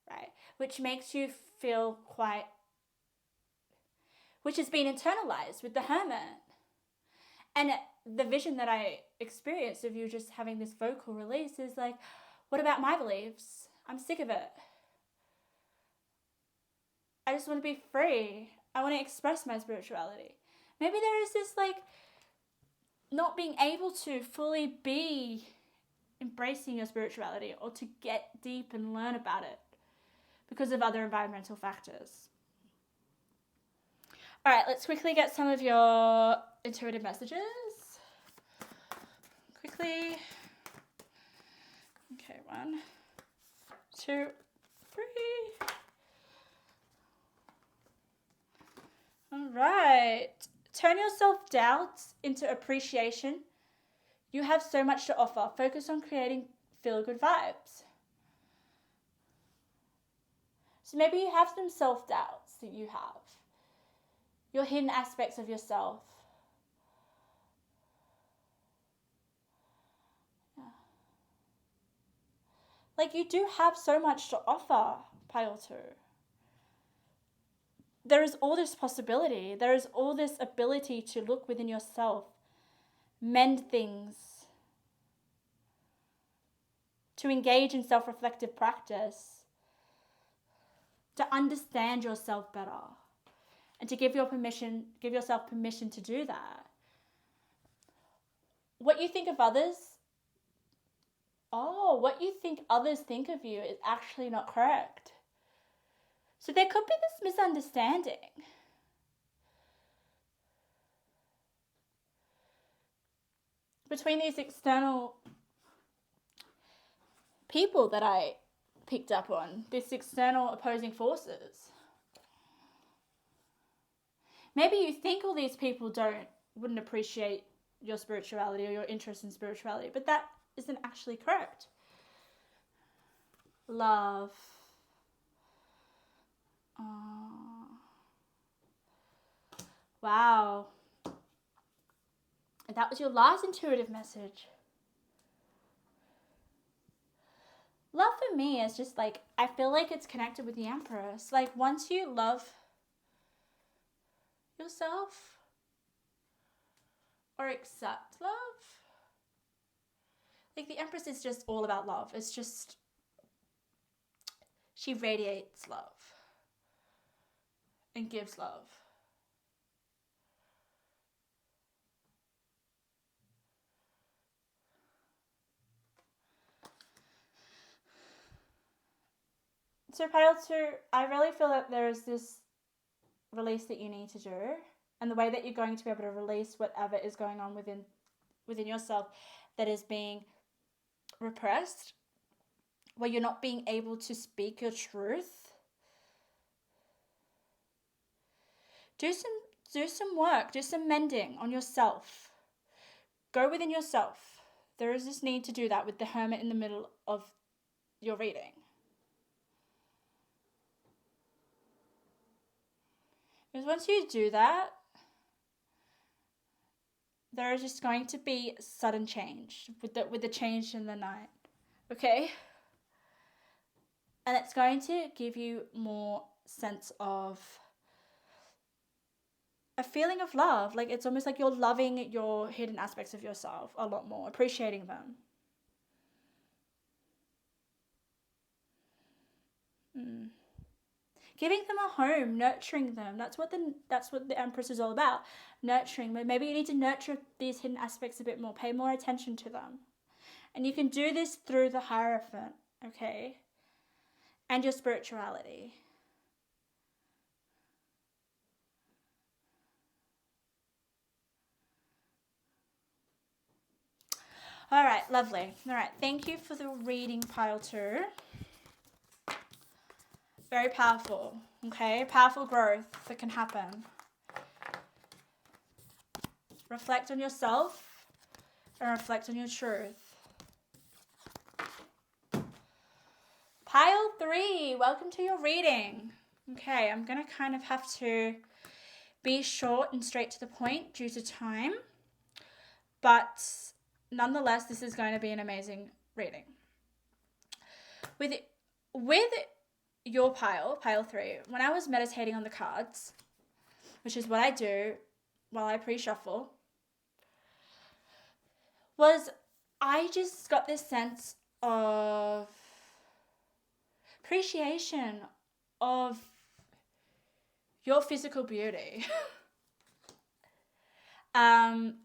right? Which makes you feel which has been internalized with the Hermit. And the vision that I experienced of you just having this vocal release is like, what about my beliefs? I'm sick of it. I just want to be free. I want to express my spirituality. Maybe there is this like not being able to fully be embracing your spirituality or to get deep and learn about it because of other environmental factors. All right, let's quickly get some of your intuitive messages. Quickly. Okay, 1, 2, 3. All right. Turn your self-doubts into appreciation. You have so much to offer. Focus on creating feel-good vibes. So maybe you have some self-doubts that you have. Your hidden aspects of yourself. Yeah. Like you do have so much to offer, pile 2. There is all this possibility. There is all this ability to look within yourself, mend things, to engage in self-reflective practice, to understand yourself better, and to give yourself permission to do that. What you think of others oh, what you think others think of you is actually not correct. So there could be this misunderstanding. Between these external people that I picked up on, these external opposing forces. Maybe you think all these people wouldn't appreciate your spirituality or your interest in spirituality, but that isn't actually correct. Love. Oh. Wow. And that was your last intuitive message. Love for me is just like, I feel like it's connected with the Empress. Like once you love yourself or accept love, like the Empress is just all about love. It's just, she radiates love and gives love. So Pile 2, I really feel that there is this release that you need to do, and the way that you're going to be able to release whatever is going on within yourself that is being repressed, where you're not being able to speak your truth. Do some work, do some mending on yourself. Go within yourself. There is this need to do that with the Hermit in the middle of your reading. Because once you do that, there is just going to be sudden change with the change in the night. Okay? And it's going to give you more sense of a feeling of love. Like it's almost like you're loving your hidden aspects of yourself a lot more, appreciating them. Giving them a home, nurturing them. That's what the Empress is all about. Nurturing. Maybe you need to nurture these hidden aspects a bit more. Pay more attention to them. And you can do this through the Hierophant, okay? And your spirituality. All right, lovely. All right, thank you for the reading, Pile 2. Very powerful, okay? Powerful growth that can happen. Reflect on yourself and reflect on your truth. Pile 3, welcome to your reading. Okay, I'm going to kind of have to be short and straight to the point due to time. But nonetheless, this is going to be an amazing reading. With your pile 3, when I was meditating on the cards, which is what I do while I pre-shuffle, was I just got this sense of appreciation of your physical beauty. And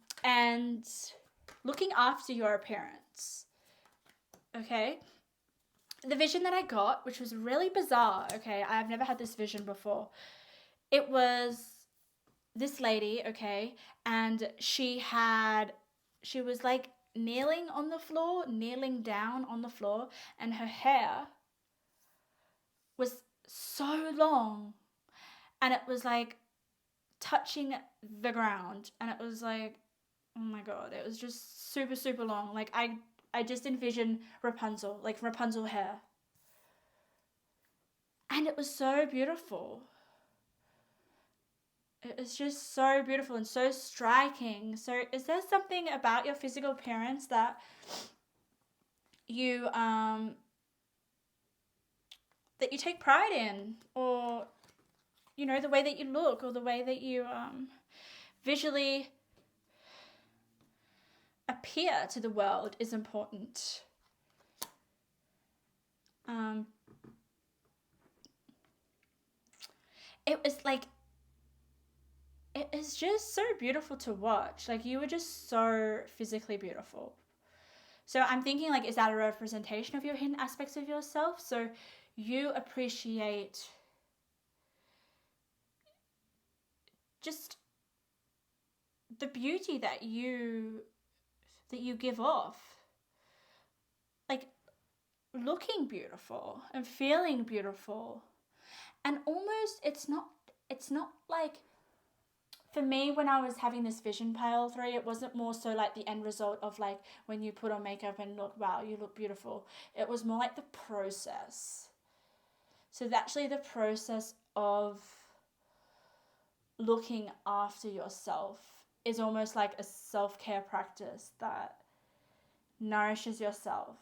looking after your appearance. Okay? The vision that I got, which was really bizarre, okay? I've never had this vision before. It was this lady, okay? And she was like kneeling down on the floor, and her hair was so long, and it was like touching the ground, and it was like, oh my god, it was just super, super long. Like I just envisioned Rapunzel, like Rapunzel hair. And it was so beautiful. It was just so beautiful and so striking. So is there something about your physical appearance that you take pride in, or you know, the way that you look, or the way that you visually appear to the world is important? It was like, it is just so beautiful to watch. Like, you were just so physically beautiful. So I'm thinking, like, is that a representation of your hidden aspects of yourself? So you appreciate just the beauty that you give off, like looking beautiful and feeling beautiful. And almost it's not like, for me, when I was having this vision pile 3, it wasn't more so like the end result of like when you put on makeup and look, wow, you look beautiful. It was more like the process. So actually the process of looking after yourself is almost like a self-care practice that nourishes yourself.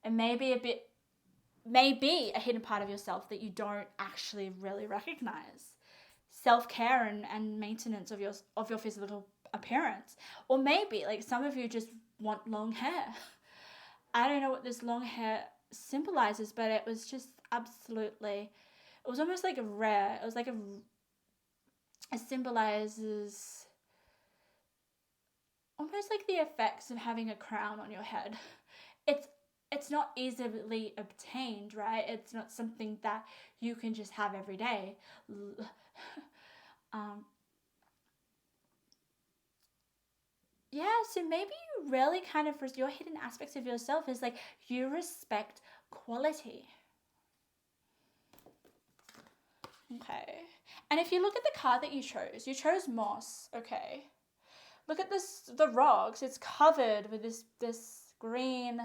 And maybe a hidden part of yourself that you don't actually really recognize. Self-care and maintenance of your physical appearance. Or maybe like some of you just want long hair. I don't know what this long hair symbolizes, but it was just absolutely, it was almost like a rare, it was like it symbolizes almost like the effects of having a crown on your head. It's not easily obtained, right? It's not something that you can just have every day. Yeah, so maybe you really kind of, your hidden aspects of yourself is like you respect quality. Okay. And if you look at the card that you chose moss, okay. Look at the rocks, it's covered with this green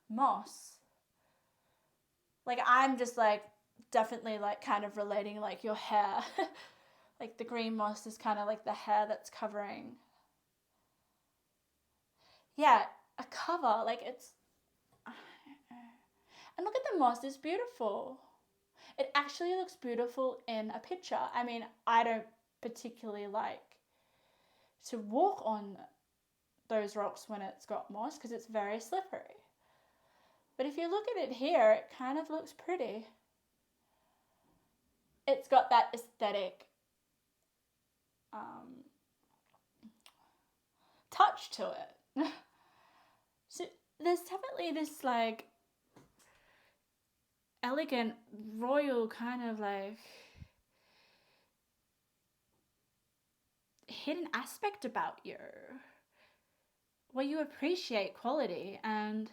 moss. Like, I'm just like definitely like kind of relating like your hair. Like the green moss is kind of like the hair that's covering. Yeah, a cover, like it's, and look at the moss, it's beautiful. It actually looks beautiful in a picture. I mean, I don't particularly like to walk on those rocks when it's got moss because it's very slippery. But if you look at it here, it kind of looks pretty. It's got that aesthetic touch to it. So there's definitely this like elegant, royal kind of like hidden aspect about you where you appreciate quality and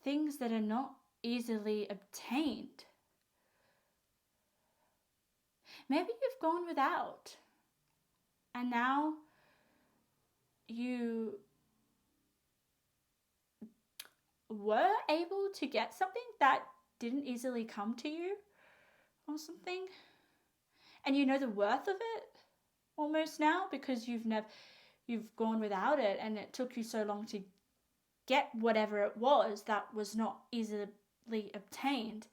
things that are not easily obtained. Maybe you've gone without and now you were able to get something that didn't easily come to you or something, and you know the worth of it almost now because you've gone without it and it took you so long to get whatever it was that was not easily obtained,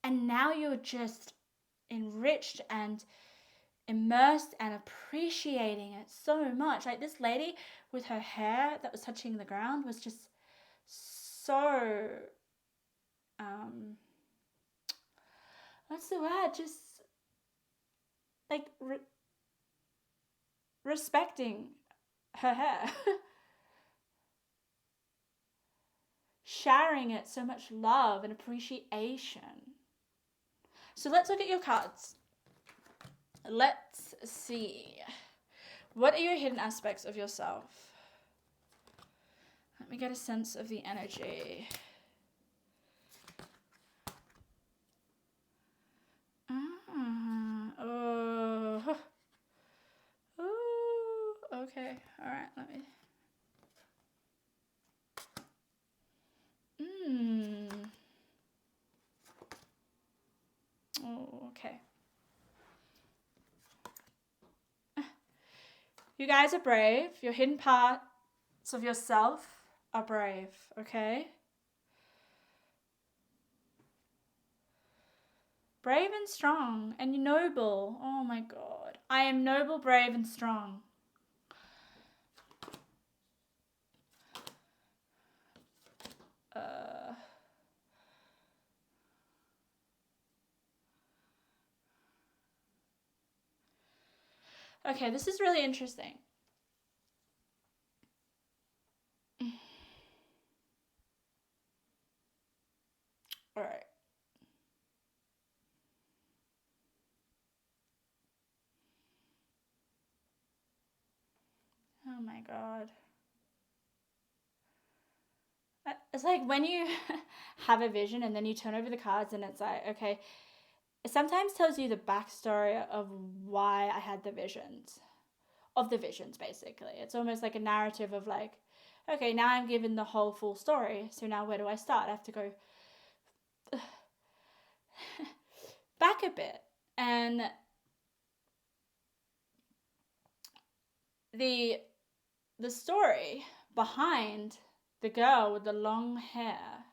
and now you're just enriched and immersed and appreciating it so much. Like this lady with her hair that was touching the ground was just so what's the word, just like respecting her hair. Sharing it so much love and appreciation. So let's look at your cards. Let's see. What are your hidden aspects of yourself? Let me get a sense of the energy. Okay. All right. Let me. Oh, okay. You guys are brave. Your hidden parts of yourself are brave, okay? Brave and strong and noble. Oh my god. I am noble, brave, and strong. Okay, this is really interesting. Oh my God. It's like when you have a vision and then you turn over the cards and it's like, okay, it sometimes tells you the backstory of why I had the visions. Of the visions, basically. It's almost like a narrative of like, okay, now I'm given the whole full story. So now where do I start? I have to go back a bit. And the story behind the girl with the long hair,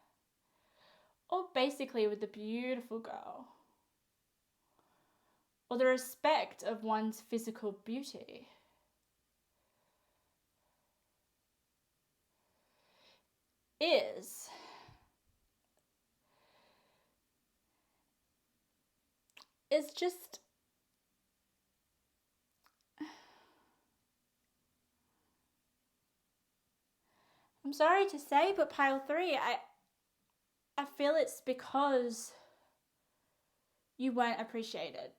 or basically with the beautiful girl, or the respect of one's physical beauty, is just, I'm sorry to say, but pile 3, I feel it's because you weren't appreciated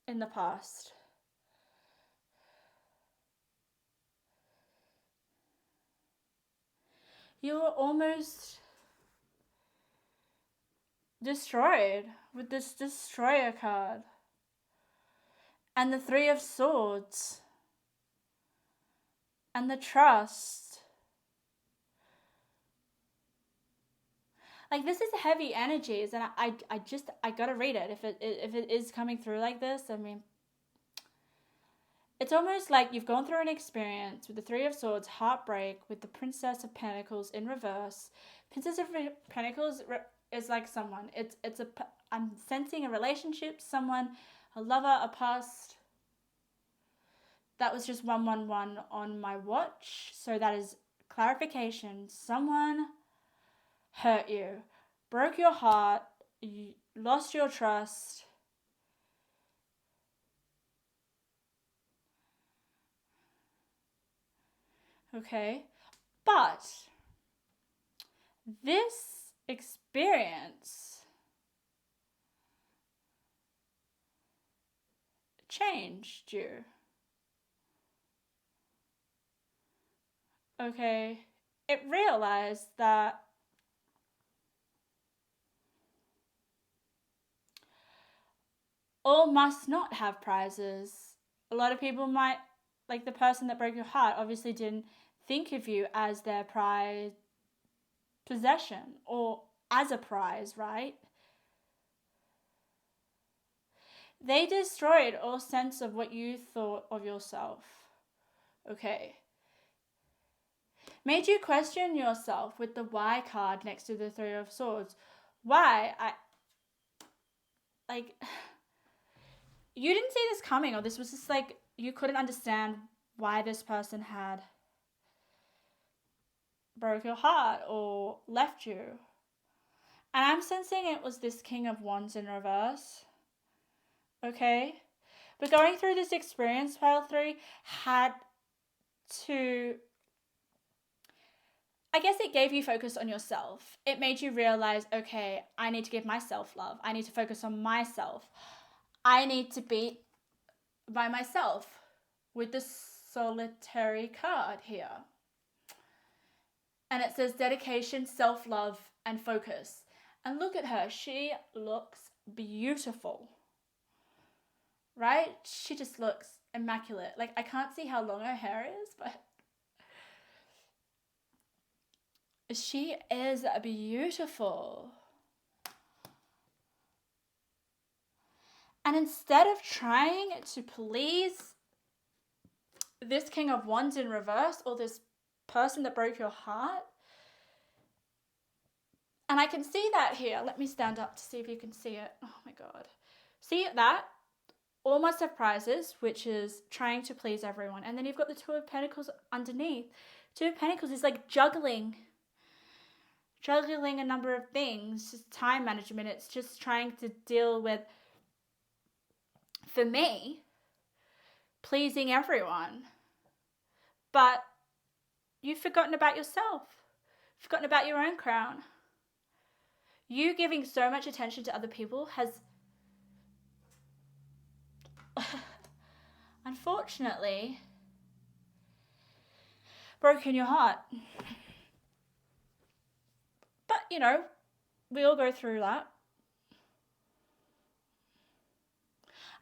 in the past. You were almost destroyed with this destroyer card. And the 3 of Swords. And the trust. Like, this is heavy energies, and I gotta read it if it is coming through like this. I mean, it's almost like you've gone through an experience with the 3 of Swords, heartbreak, with the Princess of Pentacles in reverse. Princess of Pentacles is like someone. I'm sensing a relationship, someone, a lover, a past. That was just 111 on my watch. So that is clarification. Someone hurt you, broke your heart, you lost your trust. Okay, but this experience changed you. Okay, it realized that all must not have prizes. A lot of people might, like the person that broke your heart, obviously didn't think of you as their prize possession or as a prize, right? They destroyed all sense of what you thought of yourself. Okay. Made you question yourself with the why card next to the 3 of Swords. Why? You didn't see this coming, or this was just like, you couldn't understand why this person had broke your heart or left you. And I'm sensing it was this King of Wands in reverse. Okay? But going through this experience, pile 3 had to, I guess it gave you focus on yourself. It made you realize, okay, I need to give myself love. I need to focus on myself. I need to be by myself with the solitary card here. And it says dedication, self-love, and focus. And look at her. She looks beautiful. Right? She just looks immaculate. Like, I can't see how long her hair is, but she is beautiful. And instead of trying to please this King of Wands in reverse or this person that broke your heart, and I can see that here. Let me stand up to see if you can see it. Oh my God. See that? All must have prizes, which is trying to please everyone. And then you've got the 2 of Pentacles underneath. 2 of Pentacles is like juggling a number of things, just time management. It's just trying to deal with, for me, pleasing everyone. But you've forgotten about yourself. Forgotten about your own crown. You giving so much attention to other people has unfortunately broken your heart. But, you know, we all go through that.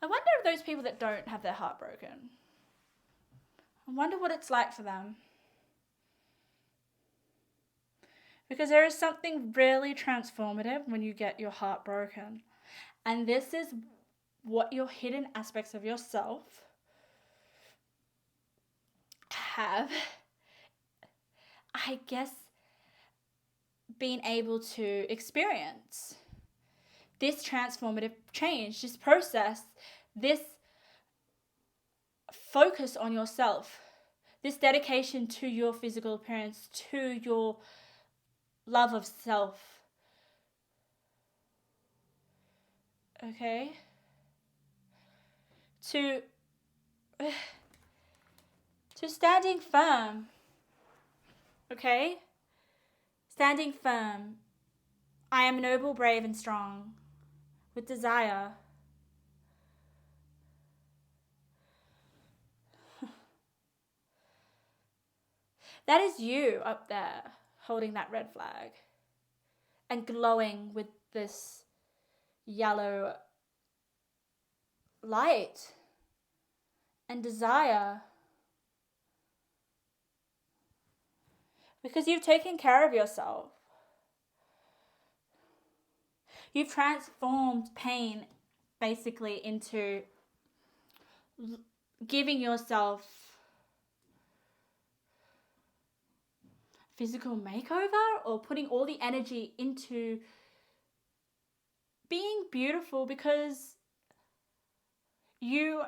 I wonder if those people that don't have their heart broken, I wonder what it's like for them. Because there is something really transformative when you get your heart broken. And this is what your hidden aspects of yourself have, I guess, been able to experience. This transformative change, this process, this focus on yourself, this dedication to your physical appearance, to your love of self. Okay? To standing firm. Okay? Standing firm. I am noble, brave, and strong, with desire. That is you up there, holding that red flag and glowing with this yellow light and desire. Because you've taken care of yourself. You've transformed pain basically into giving yourself physical makeover, or putting all the energy into being beautiful, because you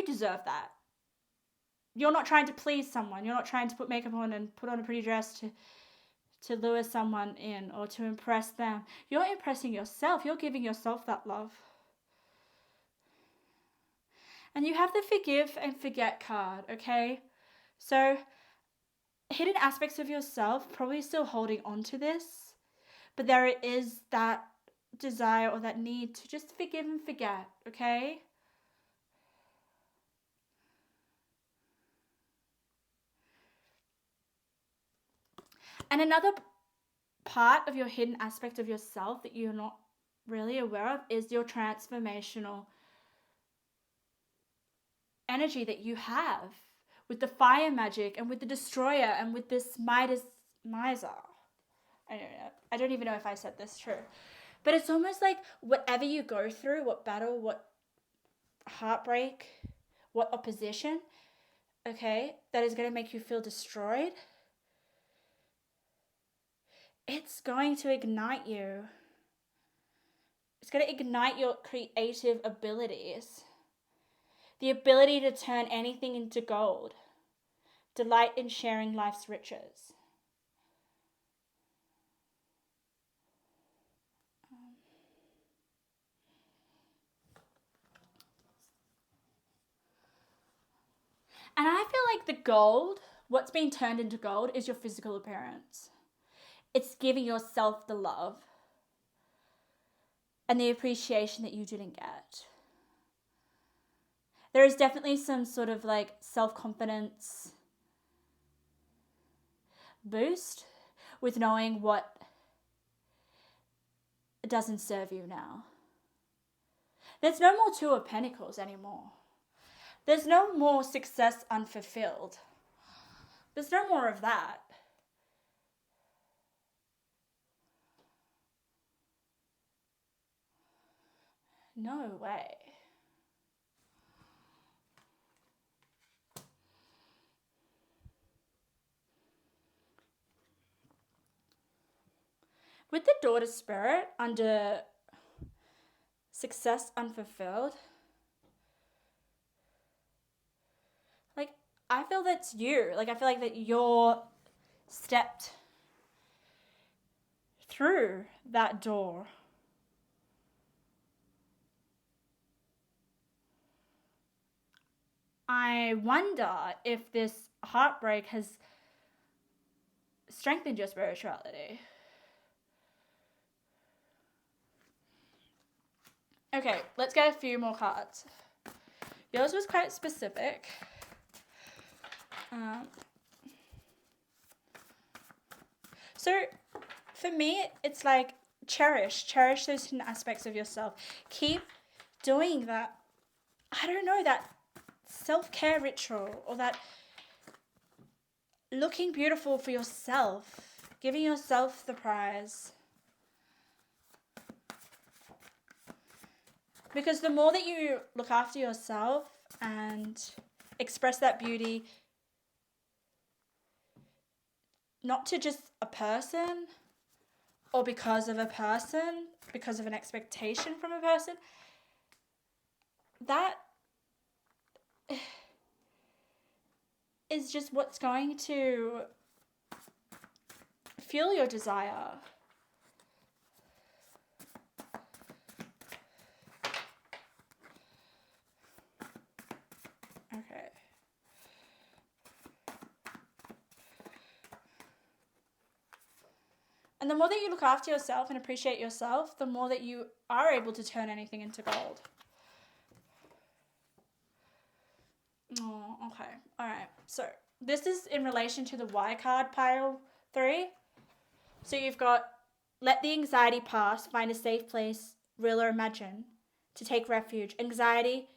deserve that. You're not trying to please someone. You're not trying to put makeup on and put on a pretty dress to lure someone in or to impress them. You're impressing yourself. You're giving yourself that love. And you have the forgive and forget card, okay? So hidden aspects of yourself probably still holding on to this, but there is that desire or that need to just forgive and forget, okay? And another part of your hidden aspect of yourself that you're not really aware of is your transformational energy that you have with the fire magic and with the destroyer and with this miser. I don't even know if I said this true. But it's almost like whatever you go through, what battle, what heartbreak, what opposition, okay, that is going to make you feel destroyed, it's going to ignite you. It's going to ignite your creative abilities. The ability to turn anything into gold. Delight in sharing life's riches. And I feel like the gold, what's being turned into gold, is your physical appearance. It's giving yourself the love and the appreciation that you didn't get. There is definitely some sort of like self-confidence boost with knowing what doesn't serve you now. There's no more Two of Pentacles anymore. There's no more success unfulfilled. There's no more of that. No way. With the Daughter Spirit under success unfulfilled, like, I feel that's you. Like, I feel like that you're stepped through that door. I wonder if this heartbreak has strengthened your spirituality. Okay, let's get a few more cards. Yours was quite specific. Um, so for me, it's like cherish those hidden aspects of yourself. Keep doing that. I don't know, that self-care ritual, or that looking beautiful for yourself, giving yourself the prize. Because the more that you look after yourself and express that beauty, not to just a person or because of a person, because of an expectation from a person, that is just what's going to fuel your desire. Okay. And the more that you look after yourself and appreciate yourself, the more that you are able to turn anything into gold. Oh, okay. All right. So this is in relation to the why card, pile 3. So you've got let the anxiety pass, find a safe place, real or imagine, to take refuge. Anxiety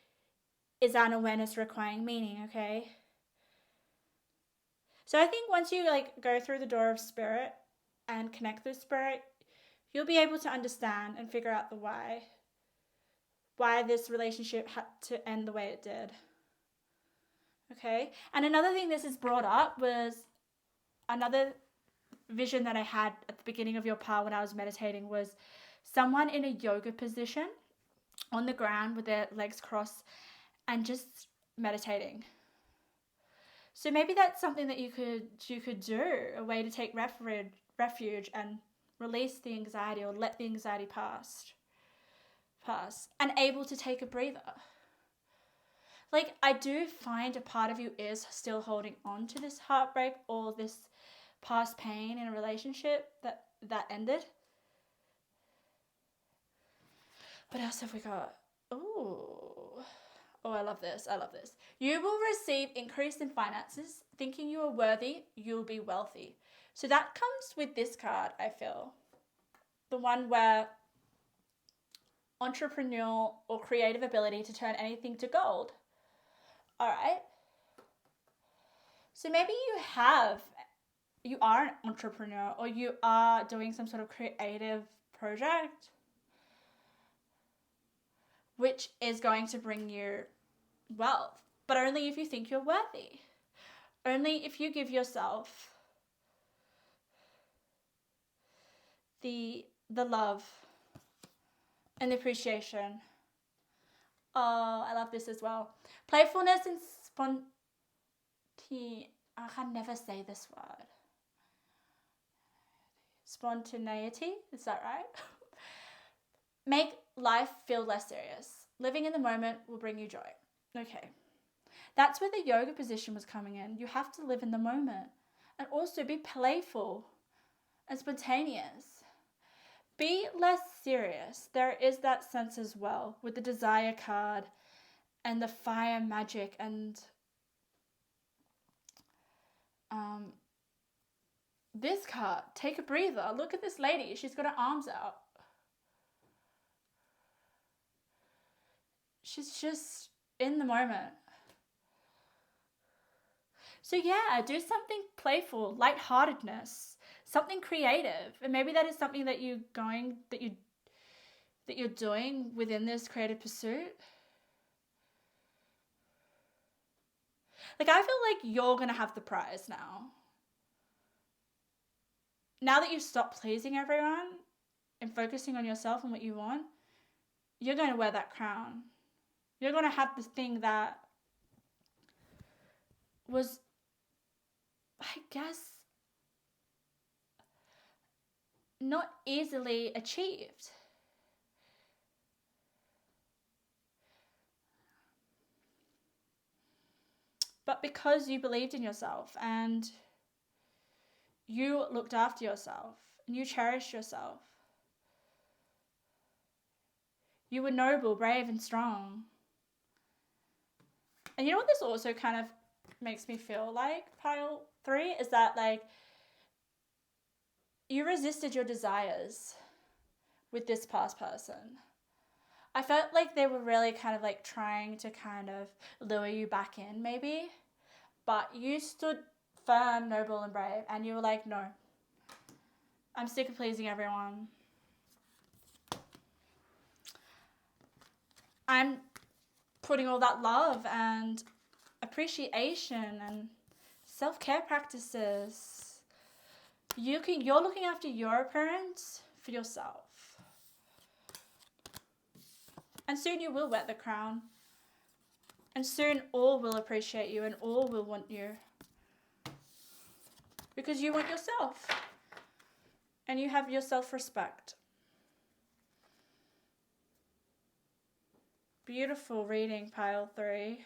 is an awareness requiring meaning, okay? So I think once you go through the door of spirit and connect with spirit, you'll be able to understand and figure out the why this relationship had to end the way it did. Okay? And another thing this has brought up was another vision that I had at the beginning of your part when I was meditating was someone in a yoga position on the ground with their legs crossed and just meditating. So maybe that's something that you could do, a way to take refuge and release the anxiety, or let the anxiety pass and able to take a breather. I do find a part of you is still holding on to this heartbreak or this past pain in a relationship that ended. What else have we got? Oh, I love this. You will receive increase in finances. Thinking you are worthy, you'll be wealthy. So that comes with this card, I feel. The one where entrepreneurial or creative ability to turn anything to gold. All right. So maybe you are an entrepreneur, or you are doing some sort of creative project which is going to bring you wealth, but only if you think you're worthy. Only if you give yourself the love and the appreciation. Oh, I love this as well. Playfulness and I can never say this word. Spontaneity, is that right? Make life feel less serious. Living in the moment will bring you joy. Okay. That's where the yoga position was coming in. You have to live in the moment and also be playful and spontaneous. Be less serious. There is that sense as well with the desire card and the fire magic and this card. Take a breather. Look at this lady. She's got her arms out. She's just in the moment. So yeah, do something playful, lightheartedness, something creative, and maybe that is something that you're doing within this creative pursuit. I feel like you're gonna have the prize now. Now that you've stopped pleasing everyone and focusing on yourself and what you want, you're going to wear that crown. You're going to have this thing that was, I guess, not easily achieved. But because you believed in yourself and you looked after yourself and you cherished yourself, you were noble, brave, and strong. And you know what this also kind of makes me feel like pile 3 is that like you resisted your desires with this past person. I felt like they were really kind of like trying to kind of lure you back in maybe, but you stood firm, noble and brave, and you were like, no, I'm sick of pleasing everyone. I'm putting all that love and appreciation and self-care practices. You're looking after your appearance for yourself. And soon you will wear the crown. And soon all will appreciate you and all will want you. Because you want yourself. And you have your self-respect. Beautiful reading, pile 3.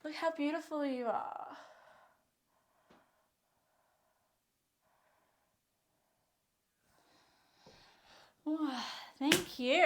Look how beautiful you are. Ooh, thank you.